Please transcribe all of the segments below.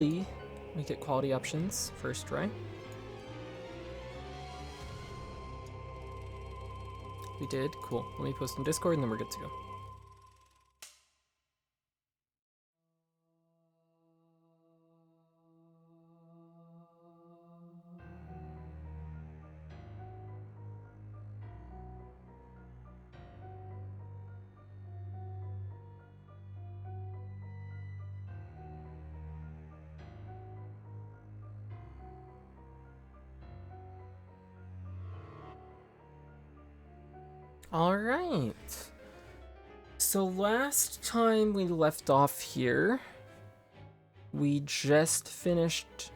We get quality options first try. We did. Cool. Let me post in Discord and then we're good to go. Alright. So last time we left off here, we just finished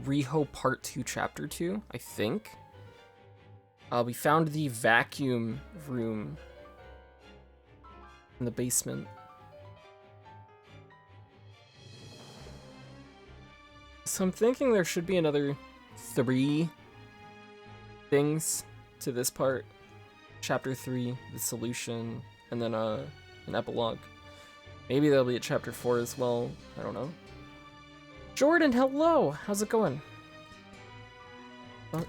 Riho Part 2, Chapter 2, I think. We found the vacuum room in the basement. So I'm thinking there should be another 3 things to this part. Chapter 3, the solution, and then an epilogue. Maybe there'll be a chapter 4 as well. I don't know. Jordan, hello! How's it going? But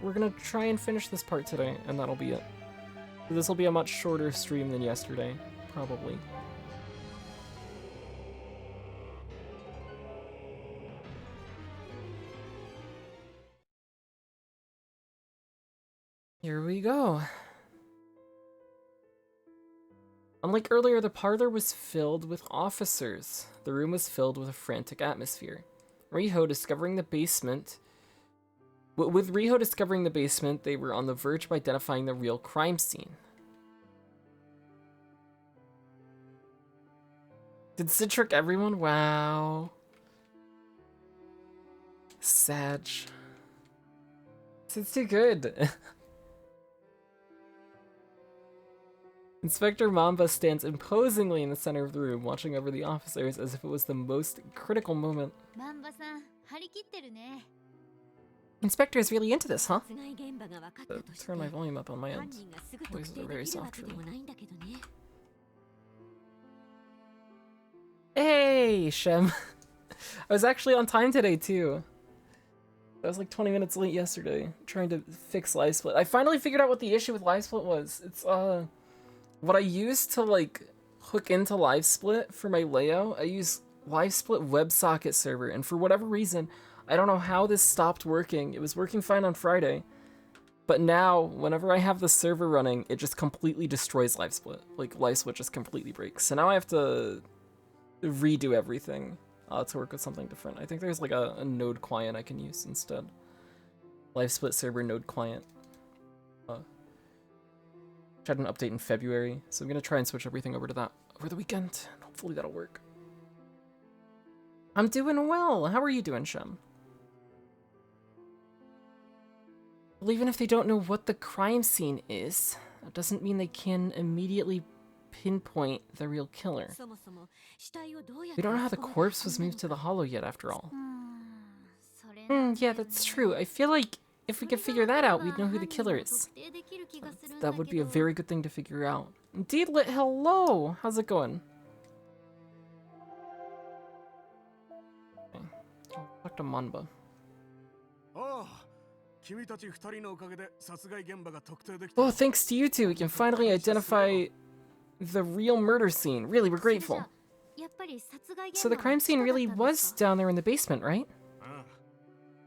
we're gonna try and finish this part today, and that'll be it. This will be a much shorter stream than yesterday, probably. Here we go. Unlike earlier, the parlor was filled with officers. The room was filled with a frantic atmosphere. Riho discovering the basement... With Riho discovering the basement, they were on the verge of identifying the real crime scene. Did Sid trick everyone? Wow. Sag. Sid's too good. Inspector Mamba stands imposingly in the center of the room, watching over the officers as if it was the most critical moment. Inspector is really into this, huh? Turn my volume up on my end. Voices are very soft for me. Hey, Shem. I was actually on time today, too. I was like 20 minutes late yesterday, trying to fix Live Split. I finally figured out what the issue with Live Split was. It's, what I used to, like, hook into Live Split for my layout, I use Live Split WebSocket server, and for whatever reason, I don't know how this stopped working. It was working fine on Friday, but now, whenever I have the server running, it just completely destroys Live Split. Like, Live Split just completely breaks. So now I have to redo everything to work with something different. I think there's, like, a node client I can use instead. Live Split server node client. Had an update in February, so I'm gonna try and switch everything over to that over the weekend. Hopefully that'll work. I'm doing well. How are you doing, Shem? Well, even if they don't know what the crime scene is, that doesn't mean they can immediately pinpoint the real killer. We don't know how the corpse was moved to the hollow yet, after all. Yeah, that's true. I feel like if we could figure that out, we'd know who the killer is. That would be a very good thing to figure out. Indeed, hello! How's it going? Okay. I'll talk to Manba. Oh, thanks to you two, we can finally identify the real murder scene. Really, we're grateful. So the crime scene really was down there in the basement, right?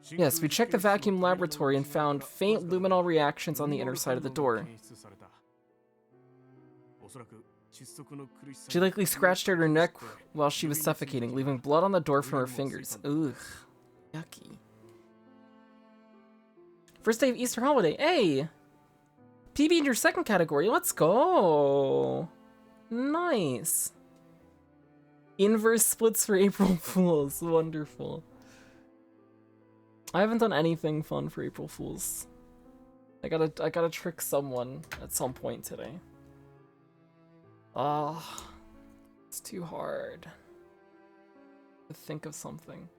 Yes, we checked the vacuum laboratory and found faint luminol reactions on the inner side of the door. She likely scratched at her neck while she was suffocating, leaving blood on the door from her fingers. Ugh. Yucky. First day of Easter holiday. Hey! PB in your second category. Let's go! Nice. Inverse splits for April Fools. Wonderful. I haven't done anything fun for April Fools. I gotta trick someone at some point today. Ah, it's too hard to think of something.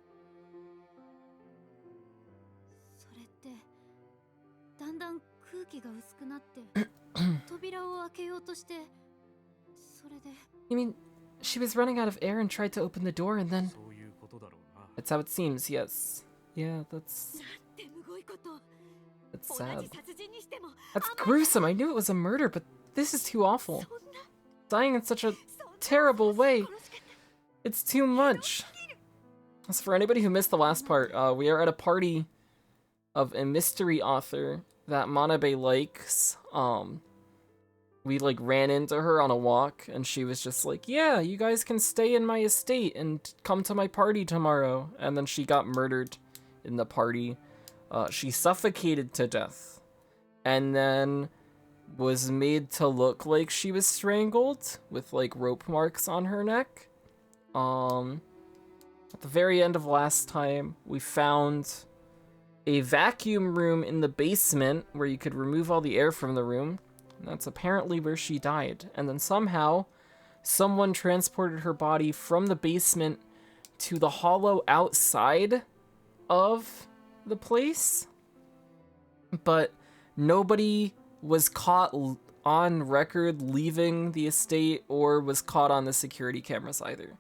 You mean she was running out of air and tried to open the door and then... That's how it seems, yes. Yeah, that's sad. That's gruesome. I knew it was a murder, but this is too awful. Dying in such a terrible way. It's too much. As for anybody who missed the last part, we are at a party of a mystery author that Manabe likes. We like ran into her on a walk and she was just like, yeah, you guys can stay in my estate and come to my party tomorrow. And then she got murdered in the party. She suffocated to death and then was made to look like she was strangled with like rope marks on her neck. At the very end of last time, we found a vacuum room in the basement where you could remove all the air from the room. And that's apparently where she died. And then somehow, someone transported her body from the basement to the hollow outside of the place. But nobody was caught on record leaving the estate or was caught on the security cameras either.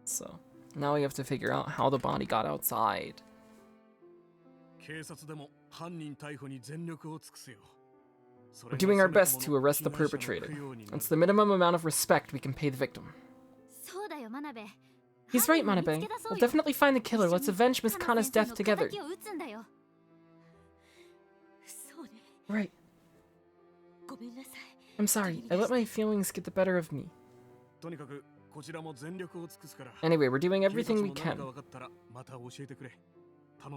So now we have to figure out how the body got outside. We're doing our best to arrest the perpetrator. It's the minimum amount of respect we can pay the victim. He's right, Manabe. We'll definitely find the killer. Let's avenge Miss Kana's death together. Right. I'm sorry. I let my feelings get the better of me. Anyway, we're doing everything we can.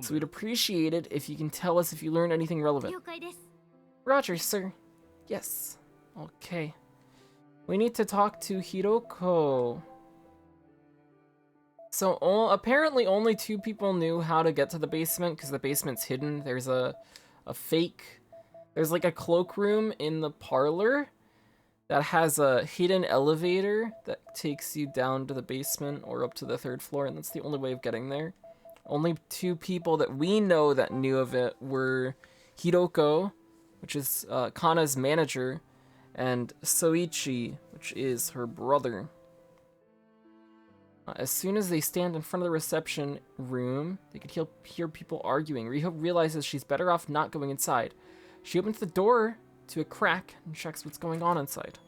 So we'd appreciate it if you can tell us if you learned anything relevant. Roger, sir. Yes. Okay. We need to talk to Hiroko. So apparently only 2 people knew how to get to the basement because the basement's hidden. There's a fake... There's like a cloakroom in the parlor that has a hidden elevator that takes you down to the basement or up to the 3rd floor, and that's the only way of getting there. Only 2 people that we know that knew of it were Hiroko, which is Kana's manager, and Soichi, which is her brother. As soon as they stand in front of the reception room, they could hear people arguing. Riho realizes she's better off not going inside. She opens the door to a crack and checks what's going on inside.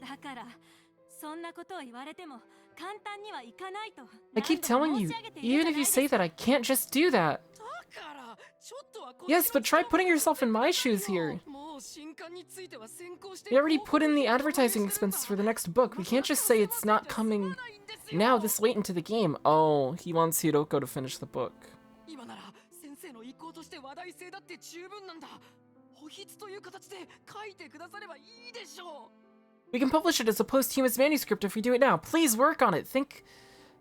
I keep telling you, even if you say that, I can't just do that. Yes, but try putting yourself in my shoes here. We already put in the advertising expenses for the next book. We can't just say it's not coming now this late into the game. Oh, he wants Hiroko to finish the book. We can publish it as a posthumous manuscript if we do it now. Please work on it. Think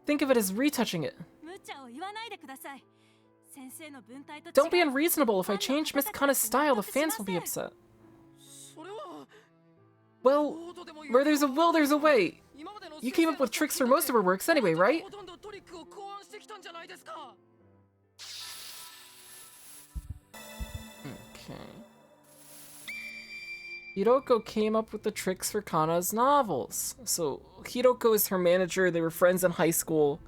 of it as retouching it. Don't be unreasonable. If I change Miss Kana's style, the fans will be upset. Well, where there's a will, there's a way. You came up with tricks for most of her works anyway, right? Okay. Hiroko came up with the tricks for Kana's novels. So Hiroko is her manager. They were friends in high school.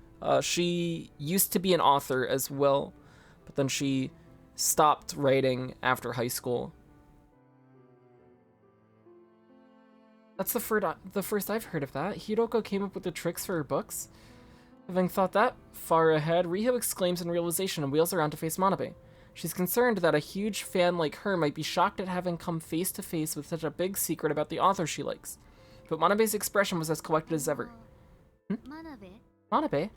She used to be an author as well, but then she stopped writing after high school. That's the first I've heard of that. Hiroko came up with the tricks for her books. Having thought that far ahead, Riho exclaims in realization and wheels around to face Manabe. She's concerned that a huge fan like her might be shocked at having come face to face with such a big secret about the author she likes. But Manabe's expression was as collected as ever. Manabe?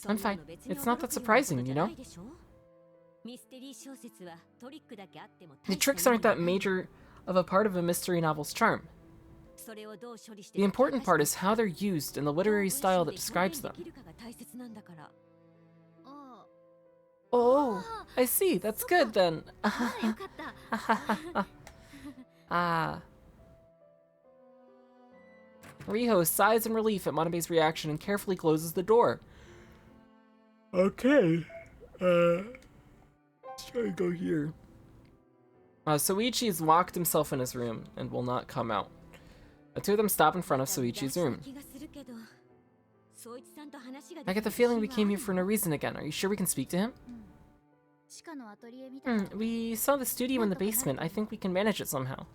I'm fine. It's not that surprising, you know? The tricks aren't that major of a part of a mystery novel's charm. The important part is how they're used and the literary style that describes them. Oh, I see. That's good then. Ah. Riho sighs in relief at Manabe's reaction and carefully closes the door. Okay. Let's try to go here. Soichi's locked himself in his room and will not come out. The 2 of them stop in front of Soichi's room. I get the feeling we came here for no reason again. Are you sure we can speak to him? We saw the studio in the basement. I think we can manage it somehow.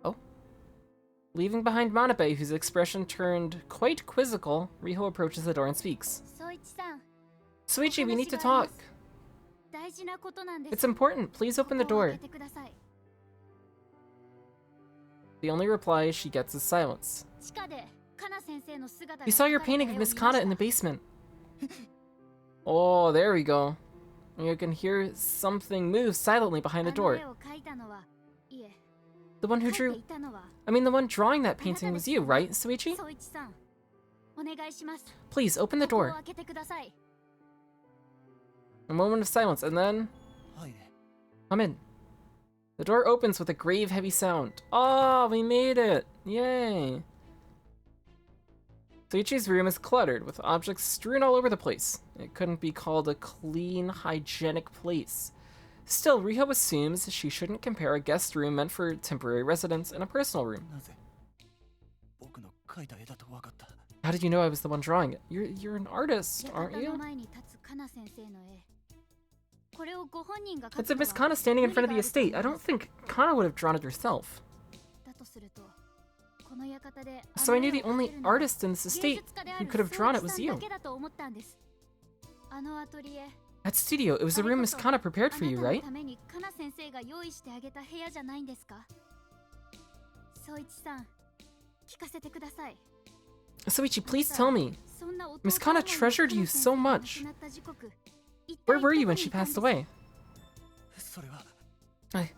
Oh. Leaving behind Manabe, whose expression turned quite quizzical, Riho approaches the door and speaks. Soichi, we need to talk. It's important. Please open the door. The only reply she gets is silence. We saw your painting of Miss Kana in the basement. Oh, there we go. You can hear something move silently behind the door. The one who drew... the one drawing that painting was you, right, Soichi? Please, open the door. A moment of silence, and then... Come in. The door opens with a grave, heavy sound. Oh, we made it! Yay! Soichi's room is cluttered, with objects strewn all over the place. It couldn't be called a clean, hygienic place. Still, Riho assumes she shouldn't compare a guest room meant for temporary residence and a personal room. How did you know I was the one drawing it? You're an artist, aren't you? It's of Miss Kana standing in front of the estate. I don't think Kana would have drawn it herself. So I knew the only artist in this estate who could have drawn it was you. That studio, it was a room Miss Kana prepared for you, right? Soichi, please tell me. Miss Kana treasured you so much. Where were you when she passed away? I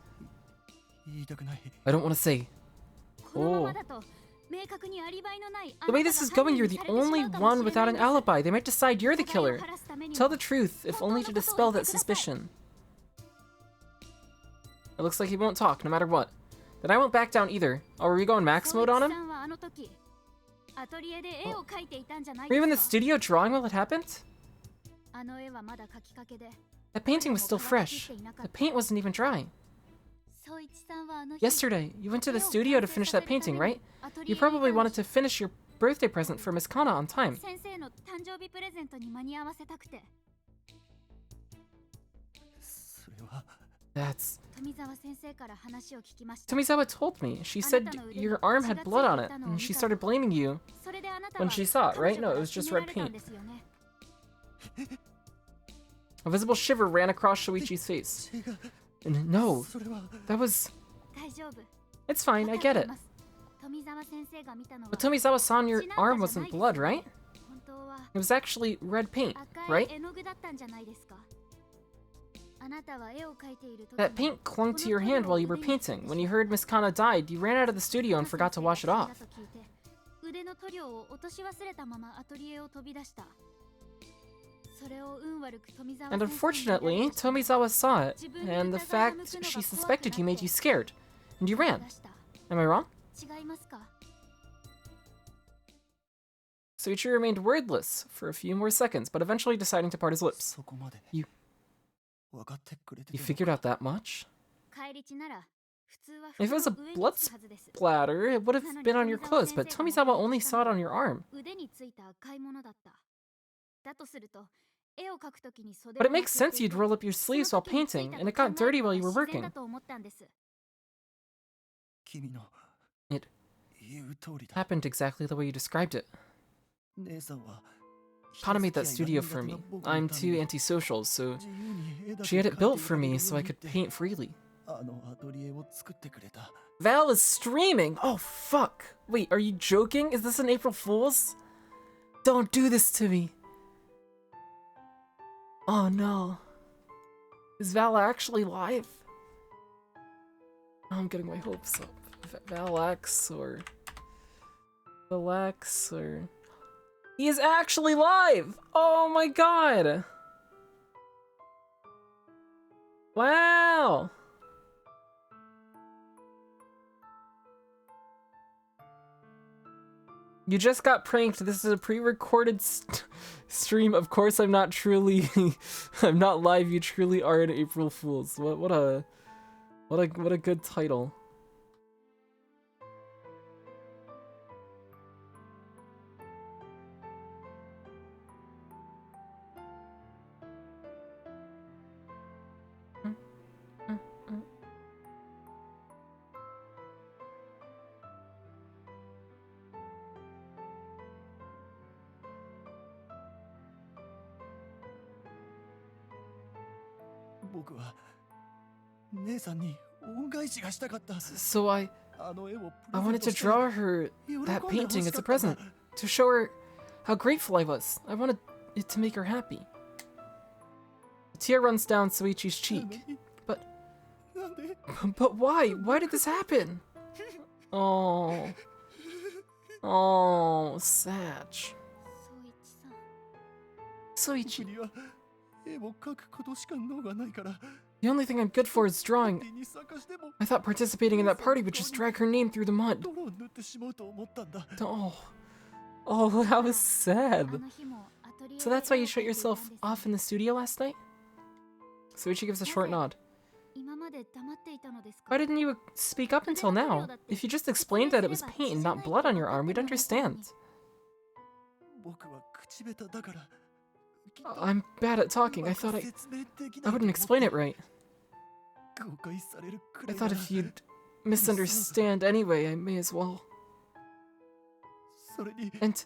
don't want to say. Oh. The way this is going, you're the only one without an alibi. They might decide you're the killer. Tell the truth, if only to dispel that suspicion. It looks like he won't talk, no matter what. Then I won't back down either. Oh, are we going max mode on him? Were you in the studio drawing while it happened? That painting was still fresh. The paint wasn't even dry. Yesterday, you went to the studio to finish that painting, right? You probably wanted to finish your birthday present for Miss Kana on time. That's... Tomizawa told me. She said your arm had blood on it, and she started blaming you when she saw it, right? No, it was just red paint. A visible shiver ran across Shuichi's face. No, that was... It's fine, I get it. What Tomizawa saw on your arm wasn't blood, right? It was actually red paint, right? That paint clung to your hand while you were painting. When you heard Miss Kana died, you ran out of the studio and forgot to wash it off. And unfortunately, Tomizawa saw it, and the fact she suspected you made you scared, and you ran. Am I wrong? Soichi remained wordless for a few more seconds, but eventually deciding to part his lips. You figured out that much? If it was a blood splatter, it would have been on your clothes, but Tomizawa only saw it on your arm. But it makes sense you'd roll up your sleeves while painting, and it got dirty while you were working. It happened exactly the way you described it. Kana made that studio for me. I'm too antisocial, so she had it built for me so I could paint freely. Val is streaming! Oh, fuck! Wait, are you joking? Is this an April Fool's? Don't do this to me! Oh no. Is Val actually live? Oh, I'm getting my hopes up. Valax or... Valax or... He is actually live! Oh my god! Wow! You just got pranked. This is a pre-recorded stream. Of course I'm not truly... I'm not live. You truly are an April Fool's. What a good title. So I wanted to draw her that painting as a present, to show her how grateful I was. I wanted it to make her happy. A tear runs down Soichi's cheek. But why? Why did this happen? Oh. Oh, Satch. Soichi. The only thing I'm good for is drawing. I thought participating in that party would just drag her name through the mud. Oh, that was sad. So that's why you shut yourself off in the studio last night? Soichi gives a short nod. Why didn't you speak up until now? If you just explained that it was paint and not blood on your arm, we'd understand. I'm bad at talking. I thought I wouldn't explain it right. I thought if you'd misunderstand anyway, I may as well. And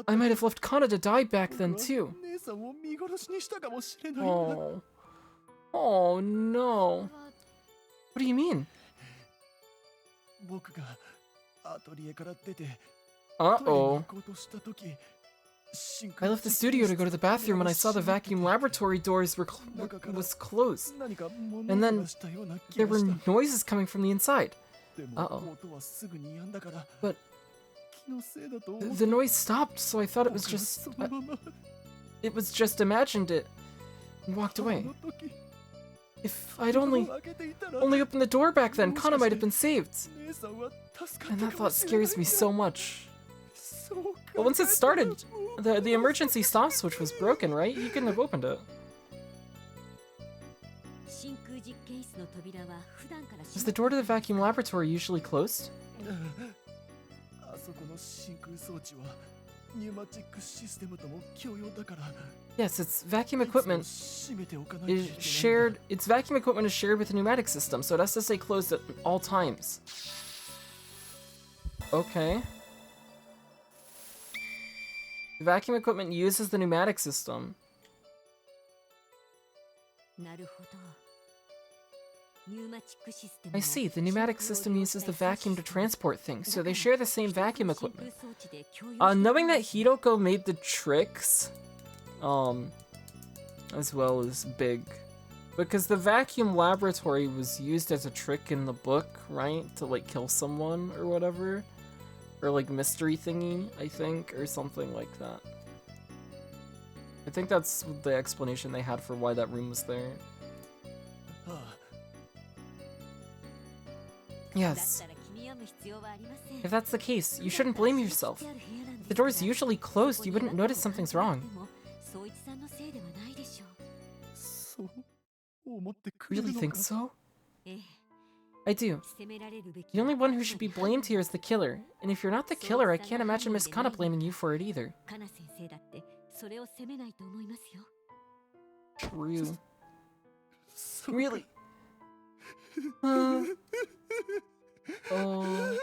I might have left Kana to die back then too. Oh. Oh no. What do you mean? Uh-oh. I left the studio to go to the bathroom when I saw the vacuum laboratory doors was closed. And then there were noises coming from the inside. Uh-oh. But the noise stopped, so I thought it was just imagined it and walked away. If I'd only opened the door back then, Kana might have been saved. And that thought scares me so much. But once it started, the emergency stop switch was broken, right? You couldn't have opened it. Is the door to the vacuum laboratory usually closed? Yes, its vacuum equipment is shared. Its vacuum equipment is shared with the pneumatic system, so it has to stay closed at all times. Okay. The vacuum equipment uses the pneumatic system. I see, the pneumatic system uses the vacuum to transport things, so they share the same vacuum equipment. Knowing that Hiroko made the tricks, as well as big, because the vacuum laboratory was used as a trick in the book, right? To like kill someone or whatever. Or like mystery thingy, I think, or something like that. I think that's the explanation they had for why that room was there. Yes. If that's the case, you shouldn't blame yourself. If the door's usually closed, you wouldn't notice something's wrong. Really think so? I do. The only one who should be blamed here is the killer. And if you're not the killer, I can't imagine Miss Kana blaming you for it either. True. Really? Oh.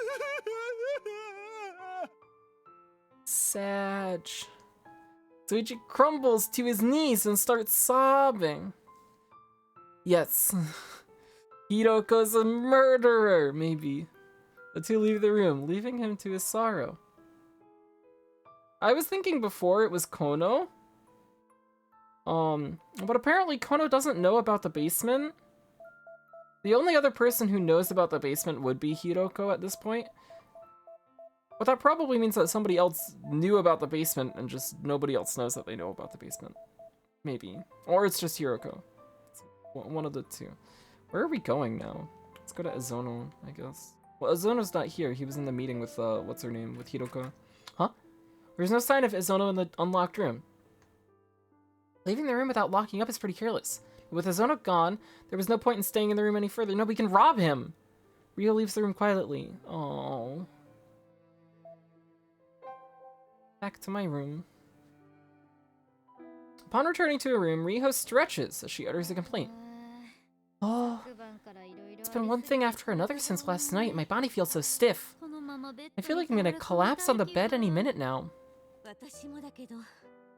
Sad. Soichi crumbles to his knees and starts sobbing. Yes. Hiroko's a murderer, maybe. The two leave the room, leaving him to his sorrow. I was thinking before it was Kono. But apparently Kono doesn't know about the basement. The only other person who knows about the basement would be Hiroko at this point. But that probably means that somebody else knew about the basement and just nobody else knows that they know about the basement. Maybe. Or it's just Hiroko. It's one of the two. Where are we going now? Let's go to Azono, I guess. Well, Azono's not here. He was in the meeting with, what's her name? With Hiroko. Huh? There's no sign of Azono in the unlocked room. Leaving the room without locking up is pretty careless. With Azono gone, there was no point in staying in the room any further. No, we can rob him! Riho leaves the room quietly. Oh. Back to my room. Upon returning to her room, Riho stretches as she utters a complaint. Oh, it's been one thing after another since last night. My body feels so stiff. I feel like I'm gonna collapse on the bed any minute now.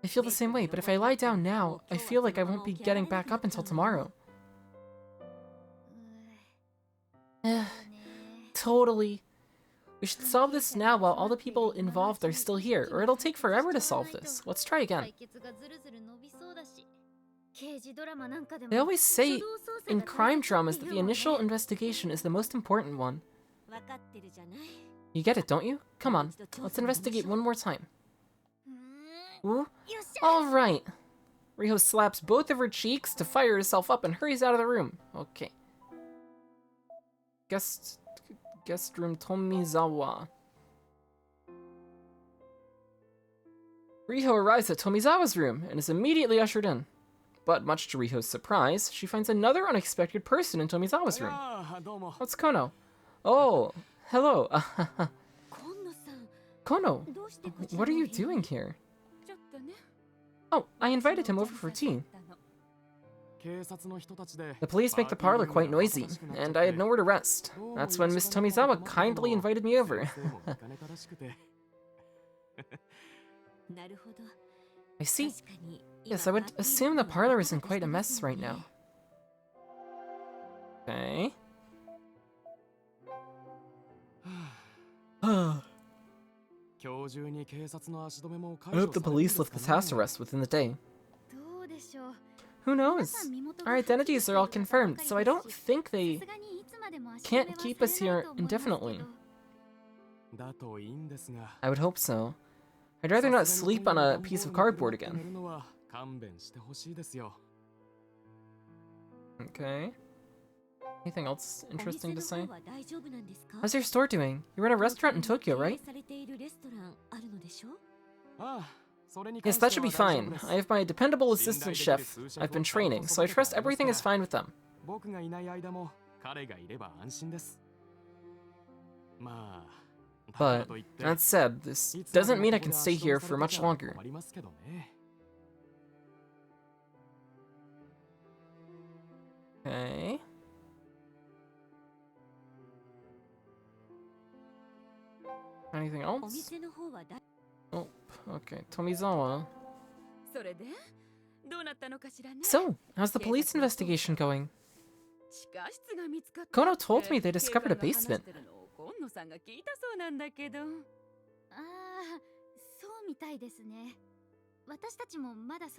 I feel the same way, but if I lie down now, I feel like I won't be getting back up until tomorrow. Totally. We should solve this now while all the people involved are still here, or it'll take forever to solve this. Let's try again. They always say in crime dramas that the initial investigation is the most important one. You get it, don't you? Come on, let's investigate one more time. Ooh. All right. Riho slaps both of her cheeks to fire herself up and hurries out of the room. Okay. Guest room Tomizawa. Riho arrives at Tomizawa's room and is immediately ushered in. But much to Riho's surprise, she finds another unexpected person in Tomizawa's room. What's Kono? Oh, hello. Kono, what are you doing here? Oh, I invited him over for tea. The police make the parlor quite noisy, and I had nowhere to rest. That's when Miss Tomizawa kindly invited me over. I see. Yes, I would assume the parlor is in quite a mess right now. Okay. I hope the police lift this house arrest within the day. Who knows? Our identities are all confirmed, so I don't think they can't keep us here indefinitely. I would hope so. I'd rather not sleep on a piece of cardboard again. Okay. Anything else interesting to say? How's your store doing? You run a restaurant in Tokyo, right? Yes, that should be fine. I have my dependable assistant chef I've been training, so I trust everything is fine with them. But, that said, this doesn't mean I can stay here for much longer. Okay. Anything else? Oh, okay. Tomizawa. So, how's the police investigation going? Kono told me they discovered a basement.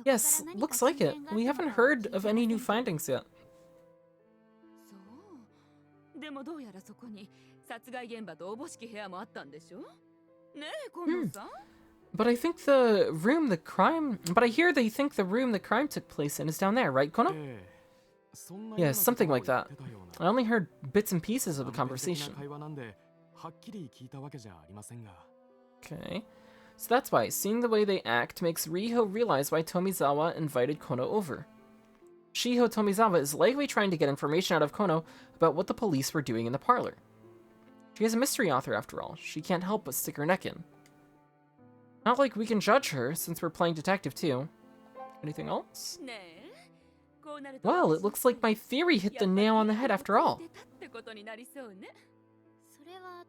Yes, looks like it. We haven't heard of any new findings yet. But I think But I hear they think the room the crime took place in is down there, right, Kono? Yeah, something like that. I only heard bits and pieces of the conversation. Okay. So that's why seeing the way they act makes Riho realize why Tomizawa invited Kono over. Shiho Tomizawa is likely trying to get information out of Kono about what the police were doing in the parlor. She is a mystery author after all. She can't help but stick her neck in. Not like we can judge her, since we're playing detective too. Anything else? Well, it looks like my theory hit the nail on the head after all.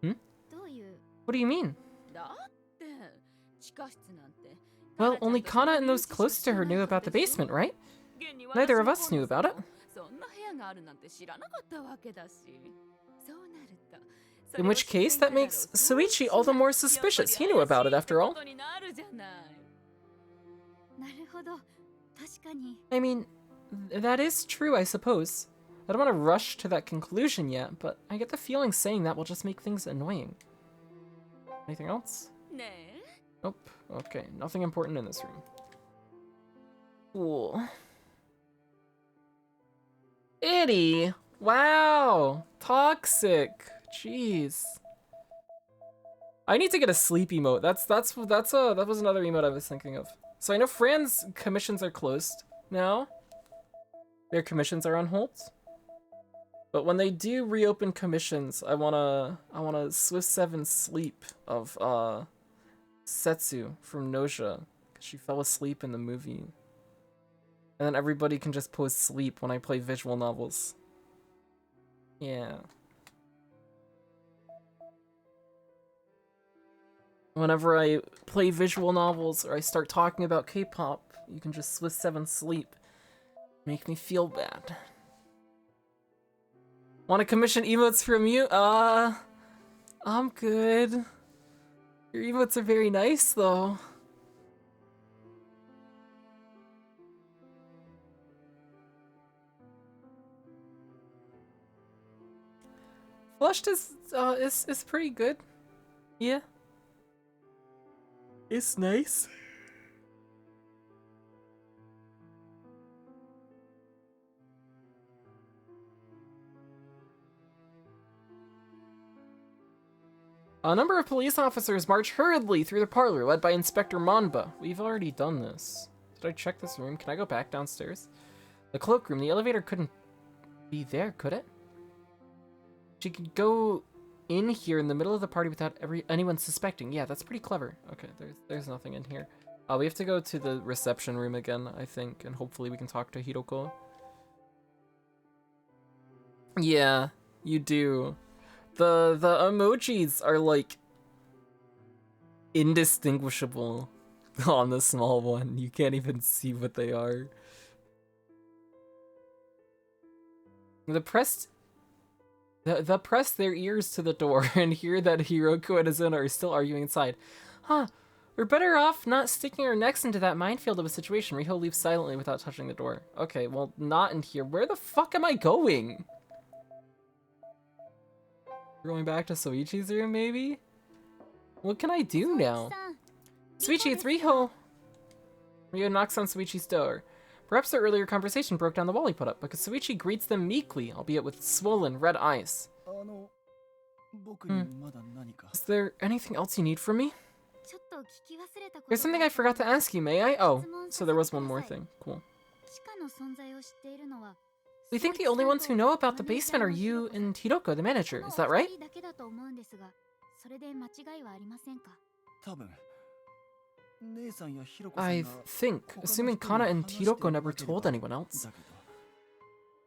What do you mean? Well, only Kana and those close to her knew about the basement, right? Neither of us knew about it. In which case, that makes Suichi all the more suspicious. He knew about it after all. I mean, that is true, I suppose. I don't want to rush to that conclusion yet, but I get the feeling saying that will just make things annoying. Anything else? Nope. Okay, nothing important in this room. Cool. Itty! Wow! Toxic! Jeez. I need to get a sleep emote. That was another emote I was thinking of. So I know Fran's commissions are closed now. Their commissions are on hold. But when they do reopen commissions, I wanna Swift 7 sleep of Setsu from Nausea, because she fell asleep in the movie. And then everybody can just post sleep when I play visual novels. Yeah. Whenever I play visual novels or I start talking about K-pop, you can just Swiss 7 sleep. Make me feel bad. Want to commission emotes from you? I'm good. Your emotes are very nice, though. Flushed is pretty good. Yeah. It's nice. A number of police officers march hurriedly through the parlor, led by Inspector Manba. We've already done this. Did I check this room? Can I go back downstairs? The cloakroom. The elevator couldn't be there, could it? She could go in here in the middle of the party without anyone suspecting. Yeah, that's pretty clever. Okay, there's nothing in here. We have to go to the reception room again, I think, and hopefully we can talk to Hiroko. Yeah, you do. The emojis are like indistinguishable on the small one. You can't even see what they are. The pressed their ears to the door and hear that Hiroko and Azuna are still arguing inside. Huh, we're better off not sticking our necks into that minefield of a situation. Riho leaves silently without touching the door. Okay, well, not in here. Where the fuck am I going? Going back to Soichi's room, maybe? What can I do now? Soichi, it's Riho! Riho knocks on Soichi's door. Perhaps their earlier conversation broke down the wall he put up, because Soichi greets them meekly, albeit with swollen red eyes. Is there anything else you need from me? There's something I forgot to ask you, may I? Oh, so there was one more thing. Cool. We think the only ones who know about the basement are you and Hiroko, the manager. Is that right? I think, assuming Kana and Hiroko never told anyone else.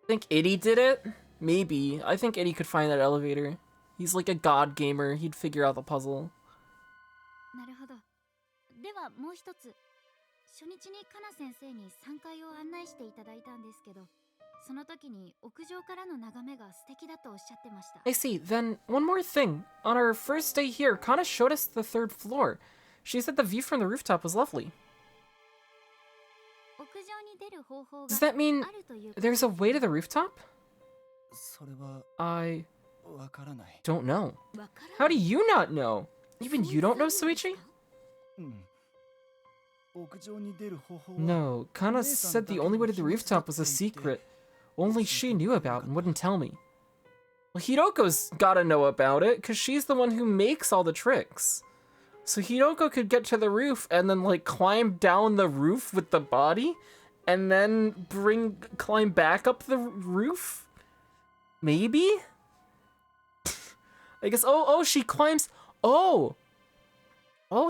Think Eddie did it? Maybe. I think Eddie could find that elevator. He's like a god gamer. He'd figure out the puzzle. I see. Then, one more thing. On our first day here, Kana showed us the 3rd floor. She said the view from the rooftop was lovely. Does that mean there's a way to the rooftop? I don't know. How do you not know? Even you don't know, Soichi? No, Kana said the only way to the rooftop was a secret. Only she knew about and wouldn't tell me. Well, Hiroko's gotta know about it, because she's the one who makes all the tricks. So Hiroko could get to the roof and then, like, climb down the roof with the body, and then climb back up the roof? Maybe? I guess, oh, she climbs, oh,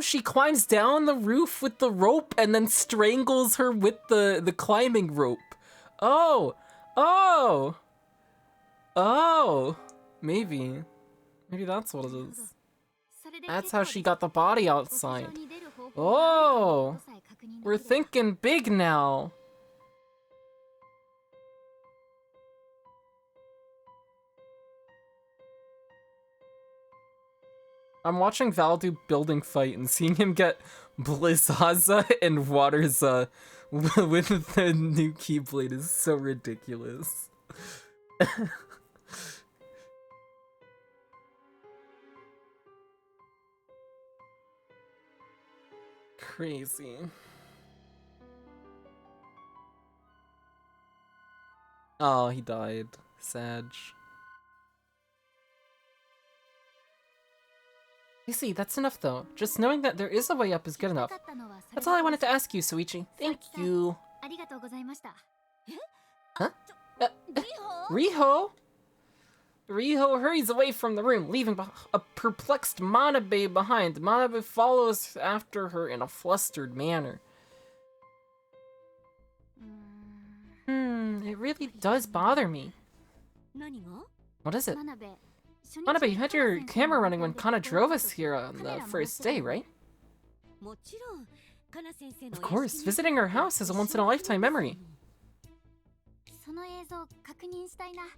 she climbs down the roof with the rope and then strangles her with the climbing rope. Oh, maybe that's what it is. That's how she got the body outside. Oh, we're thinking big now. I'm watching Val do building fight and seeing him get Blizzaza and Waterza with the new Keyblade is so ridiculous. Crazy. Oh, he died. Sad. I see, that's enough though. Just knowing that there is a way up is good enough. That's all I wanted to ask you, Soichi. Thank you. Huh? Riho? Riho hurries away from the room, leaving a perplexed Manabe behind. Manabe follows after her in a flustered manner. It really does bother me. What is it? Manabe, you had your camera running when Kana drove us here on the first day, right? Of course, visiting her house is a once-in-a-lifetime memory.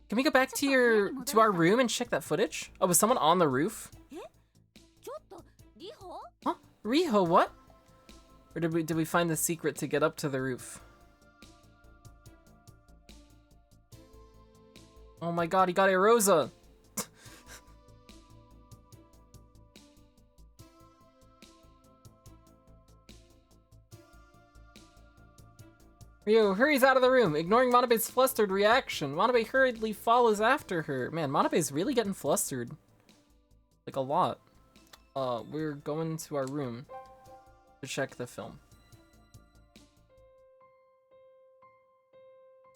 Can we go back to our room and check that footage? Oh, was someone on the roof? Huh? Riho, what? Or did we find the secret to get up to the roof? Oh my god, he got Erosa! Riho hurries out of the room, ignoring Manabe's flustered reaction. Manabe hurriedly follows after her. Man, Manabe's really getting flustered. Like, a lot. We're going to our room to check the film.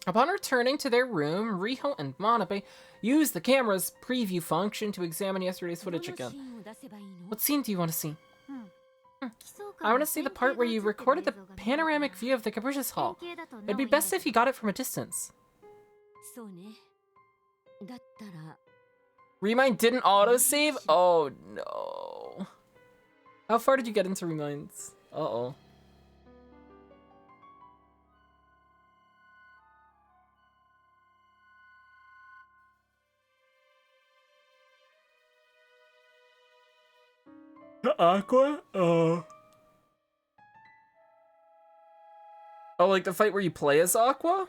Upon returning to their room, Riho and Manabe use the camera's preview function to examine yesterday's footage again. What scene do you want to see? I want to see the part where you recorded the panoramic view of the Capricious Hall. It'd be best if you got it from a distance. Remind didn't autosave? Oh no. How far did you get into Reminds? Uh-oh. Aqua? Oh, like the fight where you play as Aqua?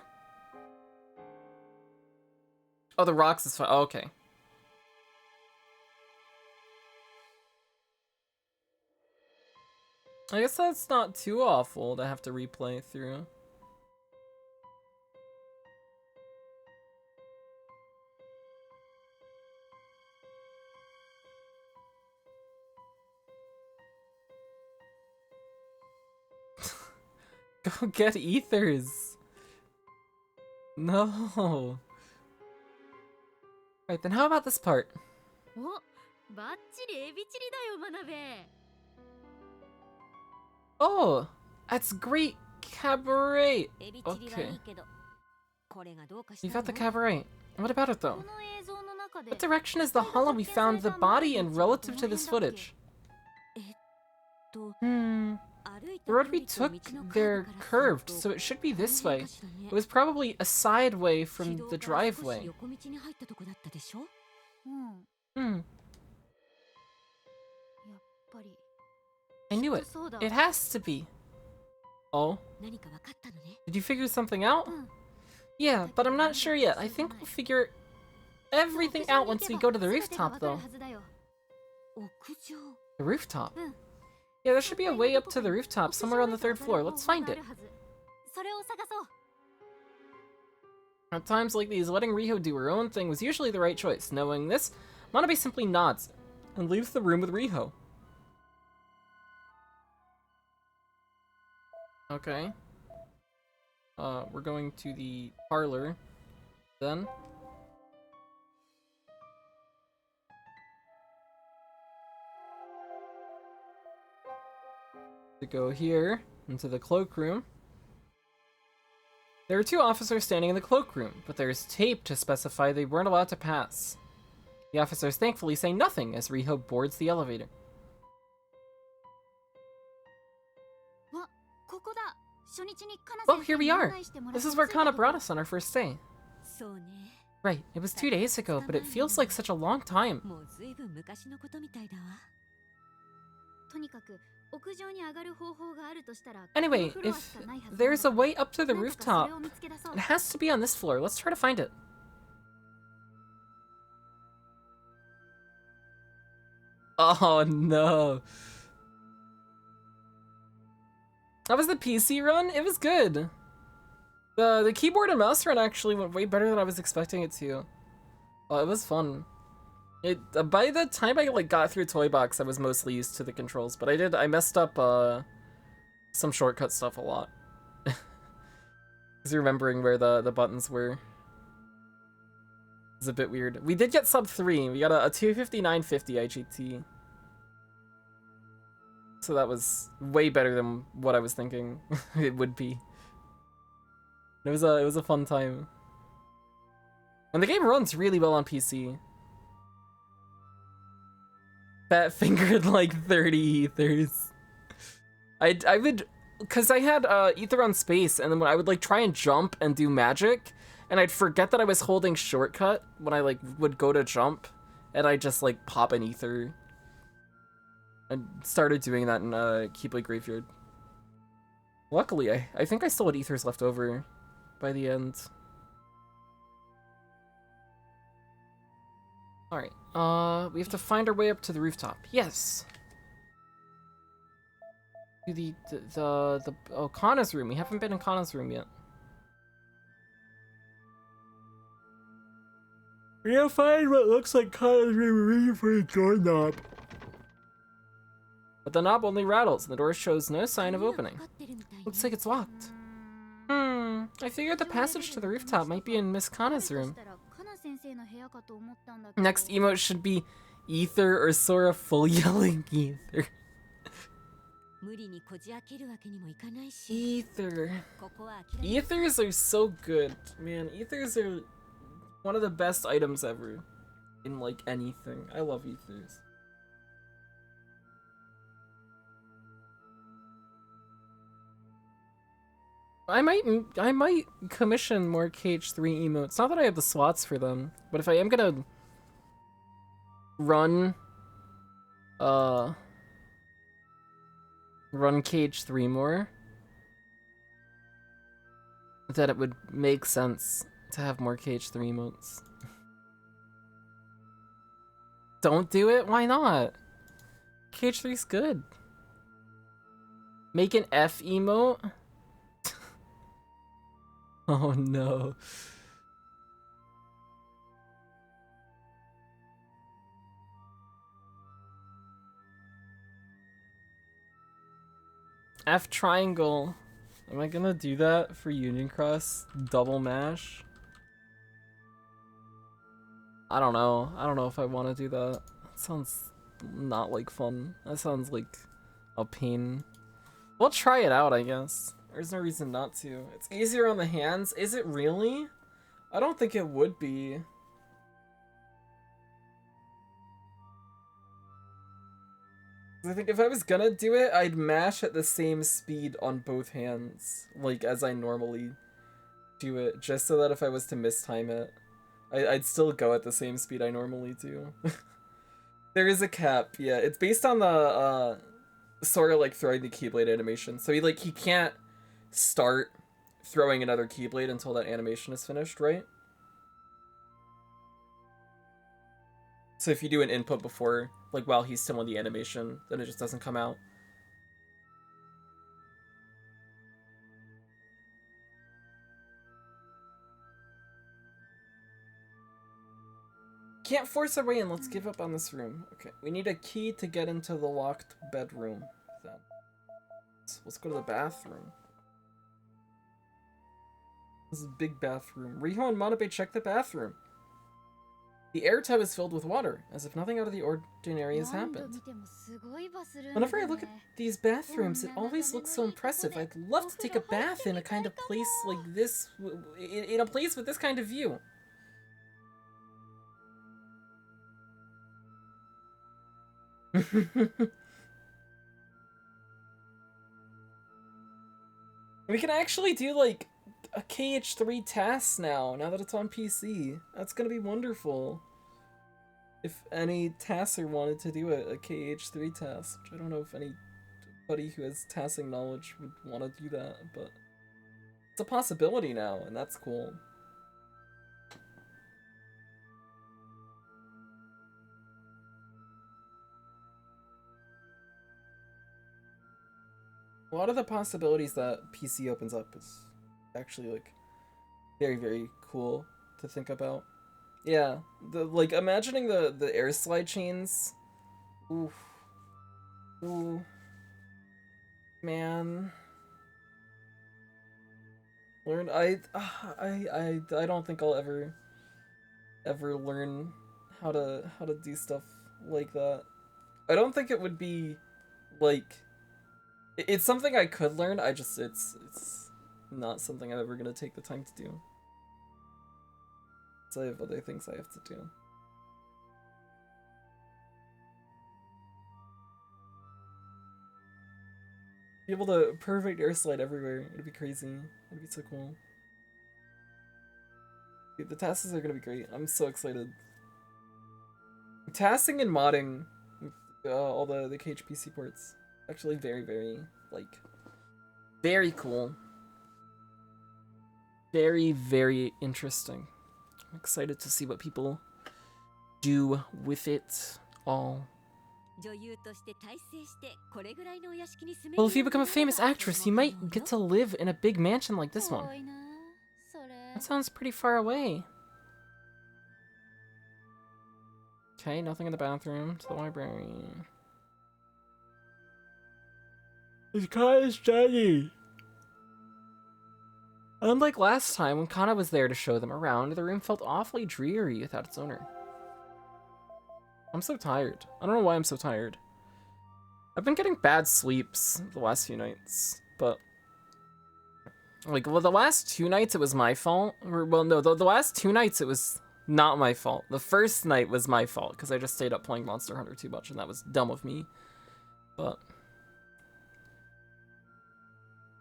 Oh, the rocks is fine. Oh, okay. I guess that's not too awful to have to replay through. Go get ethers. No. Right, then how about this part? Oh, that's great cabaret. Okay. You got the cabaret. What about it though? What direction is the hollow we found the body in relative to this footage? The road we took there curved, so it should be this way. It was probably a side way from the driveway. I knew it. It has to be. Oh? Did you figure something out? Yeah, but I'm not sure yet. I think we'll figure everything out once we go to the rooftop, though. The rooftop? Yeah, there should be a way up to the rooftop, somewhere on the 3rd floor. Let's find it. At times like these, letting Riho do her own thing was usually the right choice. Knowing this, Manabe simply nods and leaves the room with Riho. Okay. We're going to the parlor, then. To go here, into the cloakroom. There are 2 officers standing in the cloakroom, but there's tape to specify they weren't allowed to pass. The officers thankfully say nothing as Riho boards the elevator. Well, here we are. This is where Kana brought us on our first day. Right, it was 2 days ago, but it feels like such a long time. Anyway, if there's a way up to the rooftop, it has to be on this floor. Let's try to find it. Oh no. That was the PC run? It was good. The keyboard and mouse run actually went way better than I was expecting it to. Oh, it was fun. By the time I got through Toy Box, I was mostly used to the controls, but I messed up some shortcut stuff a lot. Because remembering where the buttons were is a bit weird. We did get sub 3. We got a 25950 IGT. So that was way better than what I was thinking it would be. It was a fun time. And the game runs really well on PC. Fat fingered like 30 ethers. I would, cause I had ether on space, and then when I would like try and jump and do magic, and I'd forget that I was holding shortcut when I like would go to jump, and I just like pop an ether. I started doing that in Keyblade Graveyard. Luckily, I think I still had ethers left over by the end. Alright, we have to find our way up to the rooftop. Yes! To oh, Kana's room. We haven't been in Kana's room yet. We gotta find what looks like Kana's room. We're reaching for a doorknob. But the knob only rattles, and the door shows no sign of opening. Looks like it's locked. I figured the passage to the rooftop might be in Miss Kana's room. Next emote should be Ether or Sora full yelling Ether. Ether. Ethers are so good. Man, ethers are one of the best items ever in like anything. I love ethers. I might commission more KH3 emotes. Not that I have the slots for them, but if I am gonna run KH3 more, then it would make sense to have more KH3 emotes. Don't do it? Why not? KH3's good. Make an F emote? Oh no. F triangle. Am I gonna do that for Union Cross? Double mash? I don't know. I don't know if I want to do that. That sounds not like fun. That sounds like a pain. We'll try it out, I guess. There's no reason not to. It's easier on the hands. Is it really? I don't think it would be. I think if I was gonna do it, I'd mash at the same speed on both hands, like as I normally do it, just so that if I was to mistime it, I'd still go at the same speed I normally do. There is a cap, yeah. It's based on the Sora like throwing the Keyblade animation, so he can't start throwing another Keyblade until that animation is finished, right? So if you do an input before, like while he's still in the animation, then it just doesn't come out. Can't force our way in, let's give up on this room. Okay, we need a key to get into the locked bedroom then. So let's go to the bathroom. This is a big bathroom. Riho and Manabe check the bathroom. The air tub is filled with water, as if nothing out of the ordinary has happened. Whenever I look at these bathrooms, it always looks so impressive. I'd love to take a bath in a kind of place like this, in a place with this kind of view. We can actually do like a KH3 task now that it's on PC. That's gonna be wonderful. If any tasser wanted to do a KH3 task, which I don't know if anybody who has tasking knowledge would want to do that, but it's a possibility now, and that's cool. A lot of the possibilities that PC opens up is actually like very, very cool to think about. Yeah, like imagining the air slide chains. Oof. Ooh. Man. Learn I don't think I'll ever learn how to do stuff like that. I don't think it would be like it's something I could learn. It's not something I'm ever gonna take the time to do. So I have other things I have to do. Be able to perfect air slide everywhere. It'd be crazy. It'd be so cool. Dude, the tasks are gonna be great. I'm so excited. Tasking and modding all the KHPC ports. Actually very, very, like, very cool. Very, very interesting. I'm excited to see what people do with it all. Well, if you become a famous actress, you might get to live in a big mansion like this one. That sounds pretty far away. Okay, nothing in the bathroom. To the library. This car is shiny. Unlike last time, when Kana was there to show them around, the room felt awfully dreary without its owner. I'm so tired. I don't know why I'm so tired. I've been getting bad sleeps the last few nights, but... Like, well, the last 2 nights it was my fault. Well, no, the last 2 nights it was not my fault. The first night was my fault, because I just stayed up playing Monster Hunter too much, and that was dumb of me. But...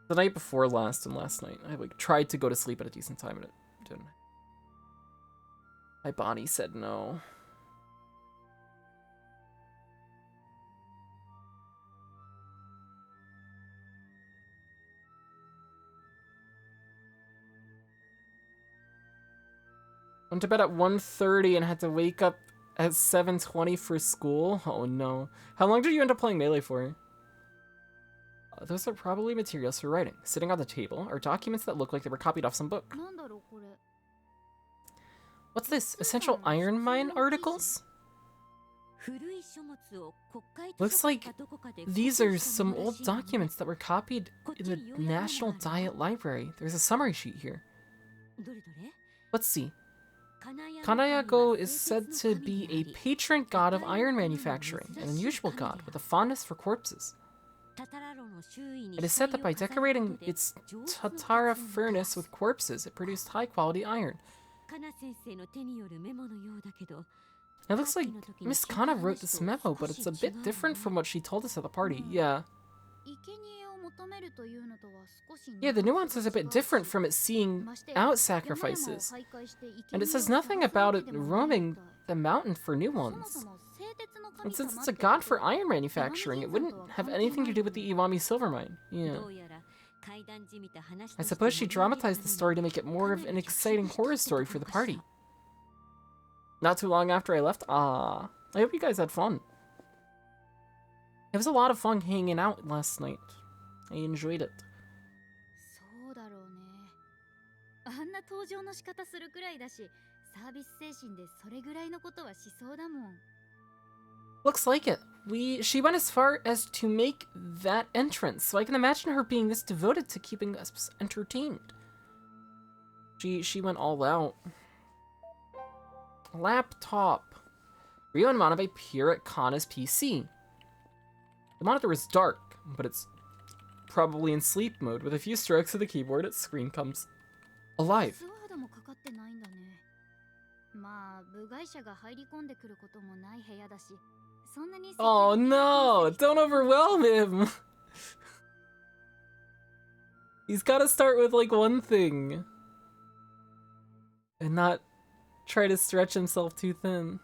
the night before last and last night, I like tried to go to sleep at a decent time and it didn't. My body said no. Went to bed at 1:30 and had to wake up at 7:20 for school. Oh no. How long did you end up playing Melee for? Those are probably materials for writing. Sitting on the table are documents that look like they were copied off some book. What's this? Essential iron mine articles? Looks like these are some old documents that were copied in the National Diet Library. There's a summary sheet here. Let's see. Kanayago is said to be a patron god of iron manufacturing, an unusual god with a fondness for corpses. It is said that by decorating its Tatara furnace with corpses, it produced high-quality iron. It looks like Miss Kana wrote this memo, but it's a bit different from what she told us at the party. Yeah. Yeah, the nuance is a bit different from it seeing out sacrifices. And it says nothing about it roaming the mountain for new ones. And since it's a god for iron manufacturing, it wouldn't have anything to do with the Iwami silver mine. Yeah. I suppose she dramatized the story to make it more of an exciting horror story for the party. Not too long after I left, I hope you guys had fun. It was a lot of fun hanging out last night. I enjoyed it. Looks like it. She went as far as to make that entrance, so I can imagine her being this devoted to keeping us entertained. She went all out. Laptop. Riho and Manabe peer at Kana's PC. The monitor is dark, but it's probably in sleep mode. With a few strokes of the keyboard, its screen comes alive. Oh no! Don't overwhelm him! He's gotta start with like one thing. And not try to stretch himself too thin.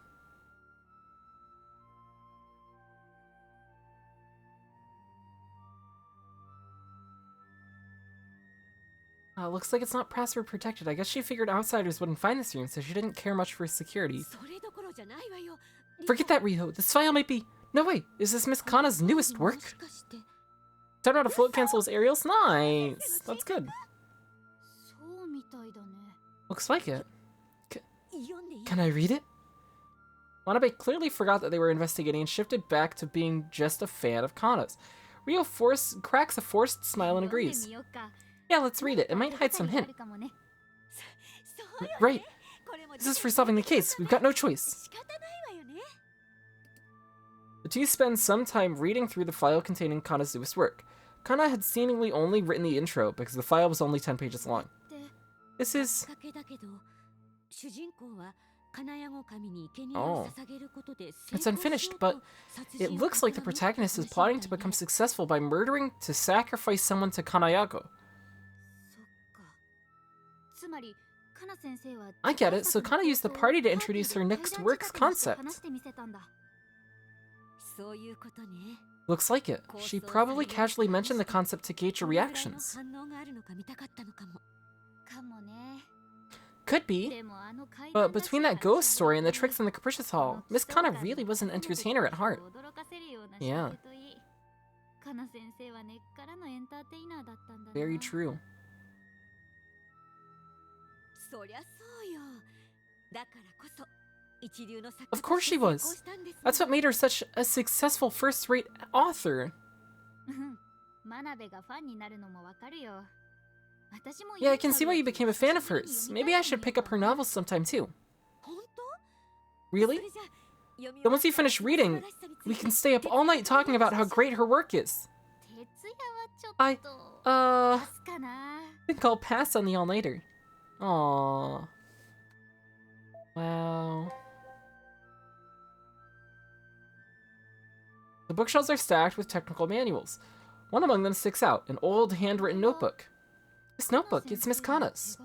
Looks like it's not password protected. I guess she figured outsiders wouldn't find this room, so she didn't care much for security. Forget that, Riho. This file might be... No, wait. Is this Miss Kana's newest work? Turned out to float cancel his aerials? Nice. That's good. Looks like it. Can I read it? Manabe clearly forgot that they were investigating and shifted back to being just a fan of Kana's. Riho cracks a forced smile and agrees. Yeah, let's read it. It might hide some hint. Right. This is for solving the case. We've got no choice. The two spend some time reading through the file containing Kana's newest work. Kana had seemingly only written the intro because the file was only 10 pages long. This is... Oh. It's unfinished, but it looks like the protagonist is plotting to become successful by murdering to sacrifice someone to Kanayago. I get it, so Kana used the party to introduce her next work's concept. Looks like it. She probably casually mentioned the concept to gauge her reactions. Could be, but between that ghost story and the tricks in the Capricious Hall, Miss Kana really was an entertainer at heart. Yeah. Very true. Of course she was. That's what made her such a successful first-rate author. Yeah, I can see why you became a fan of hers. Maybe I should pick up her novels sometime too. Really? Then once you finish reading, we can stay up all night talking about how great her work is. I think I'll pass on the all-nighter. Aww. Wow. The bookshelves are stacked with technical manuals. One among them sticks out, an old handwritten notebook. This notebook, it's Miss Kana's.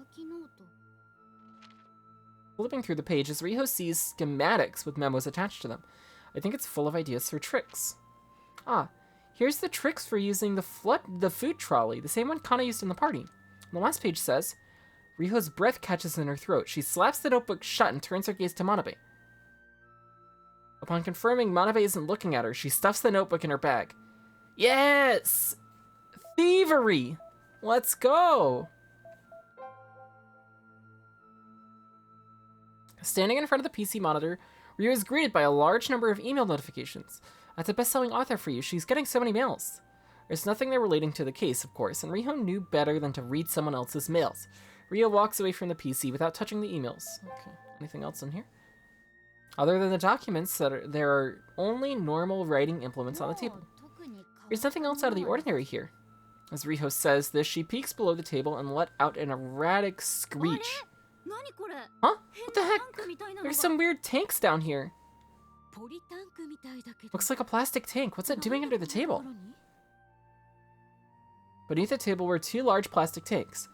Flipping through the pages, Riho sees schematics with memos attached to them. I think it's full of ideas for tricks. Ah, here's the tricks for using the food trolley, the same one Kana used in the party. The last page says, Riho's breath catches in her throat. She slaps the notebook shut and turns her gaze to Manabe. Upon confirming Manabe isn't looking at her, she stuffs the notebook in her bag. Yes! Thievery! Let's go! Standing in front of the PC monitor, Riho is greeted by a large number of email notifications. That's a best-selling author for you. She's getting so many mails. There's nothing there relating to the case, of course, and Riho knew better than to read someone else's mails. Riho walks away from the PC without touching the emails. Okay, anything else in here? Other than the documents, there are only normal writing implements on the table. There's nothing else out of the ordinary here. As Riho says this, she peeks below the table and let out an erratic screech. Huh? What the heck? There's some weird tanks down here. Looks like a plastic tank. What's it doing under the table? Beneath the table were two large plastic tanks.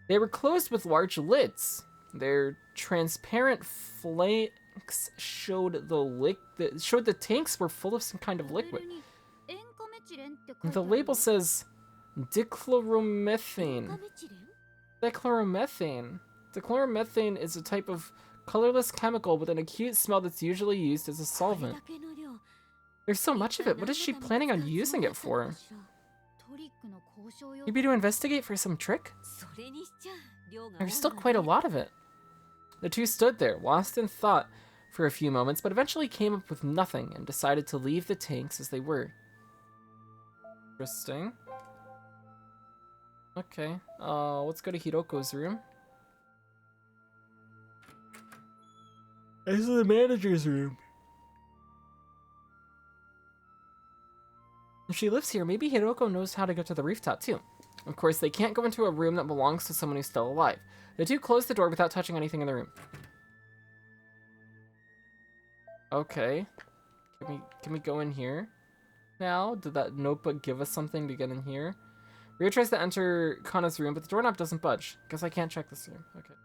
They were closed with large lids. Their transparent flanks showed the tanks were full of some kind of liquid. The label says dichloromethane. Dichloromethane. Dichloromethane is a type of colorless chemical with an acute smell that's usually used as a solvent. There's so much of it. What is she planning on using it for? Maybe to investigate for some trick? There's still quite a lot of it. The two stood there, lost in thought for a few moments, but eventually came up with nothing and decided to leave the tanks as they were. Interesting. Okay, let's go to Hiroko's room. This is the manager's room. If she lives here, maybe Hiroko knows how to get to the rooftop too. Of course, they can't go into a room that belongs to someone who's still alive. The two close the door without touching anything in the room. Okay. Can we go in here now? Did that notebook give us something to get in here? Riho tries to enter Kana's room, but the doorknob doesn't budge. Guess I can't check this room. Okay.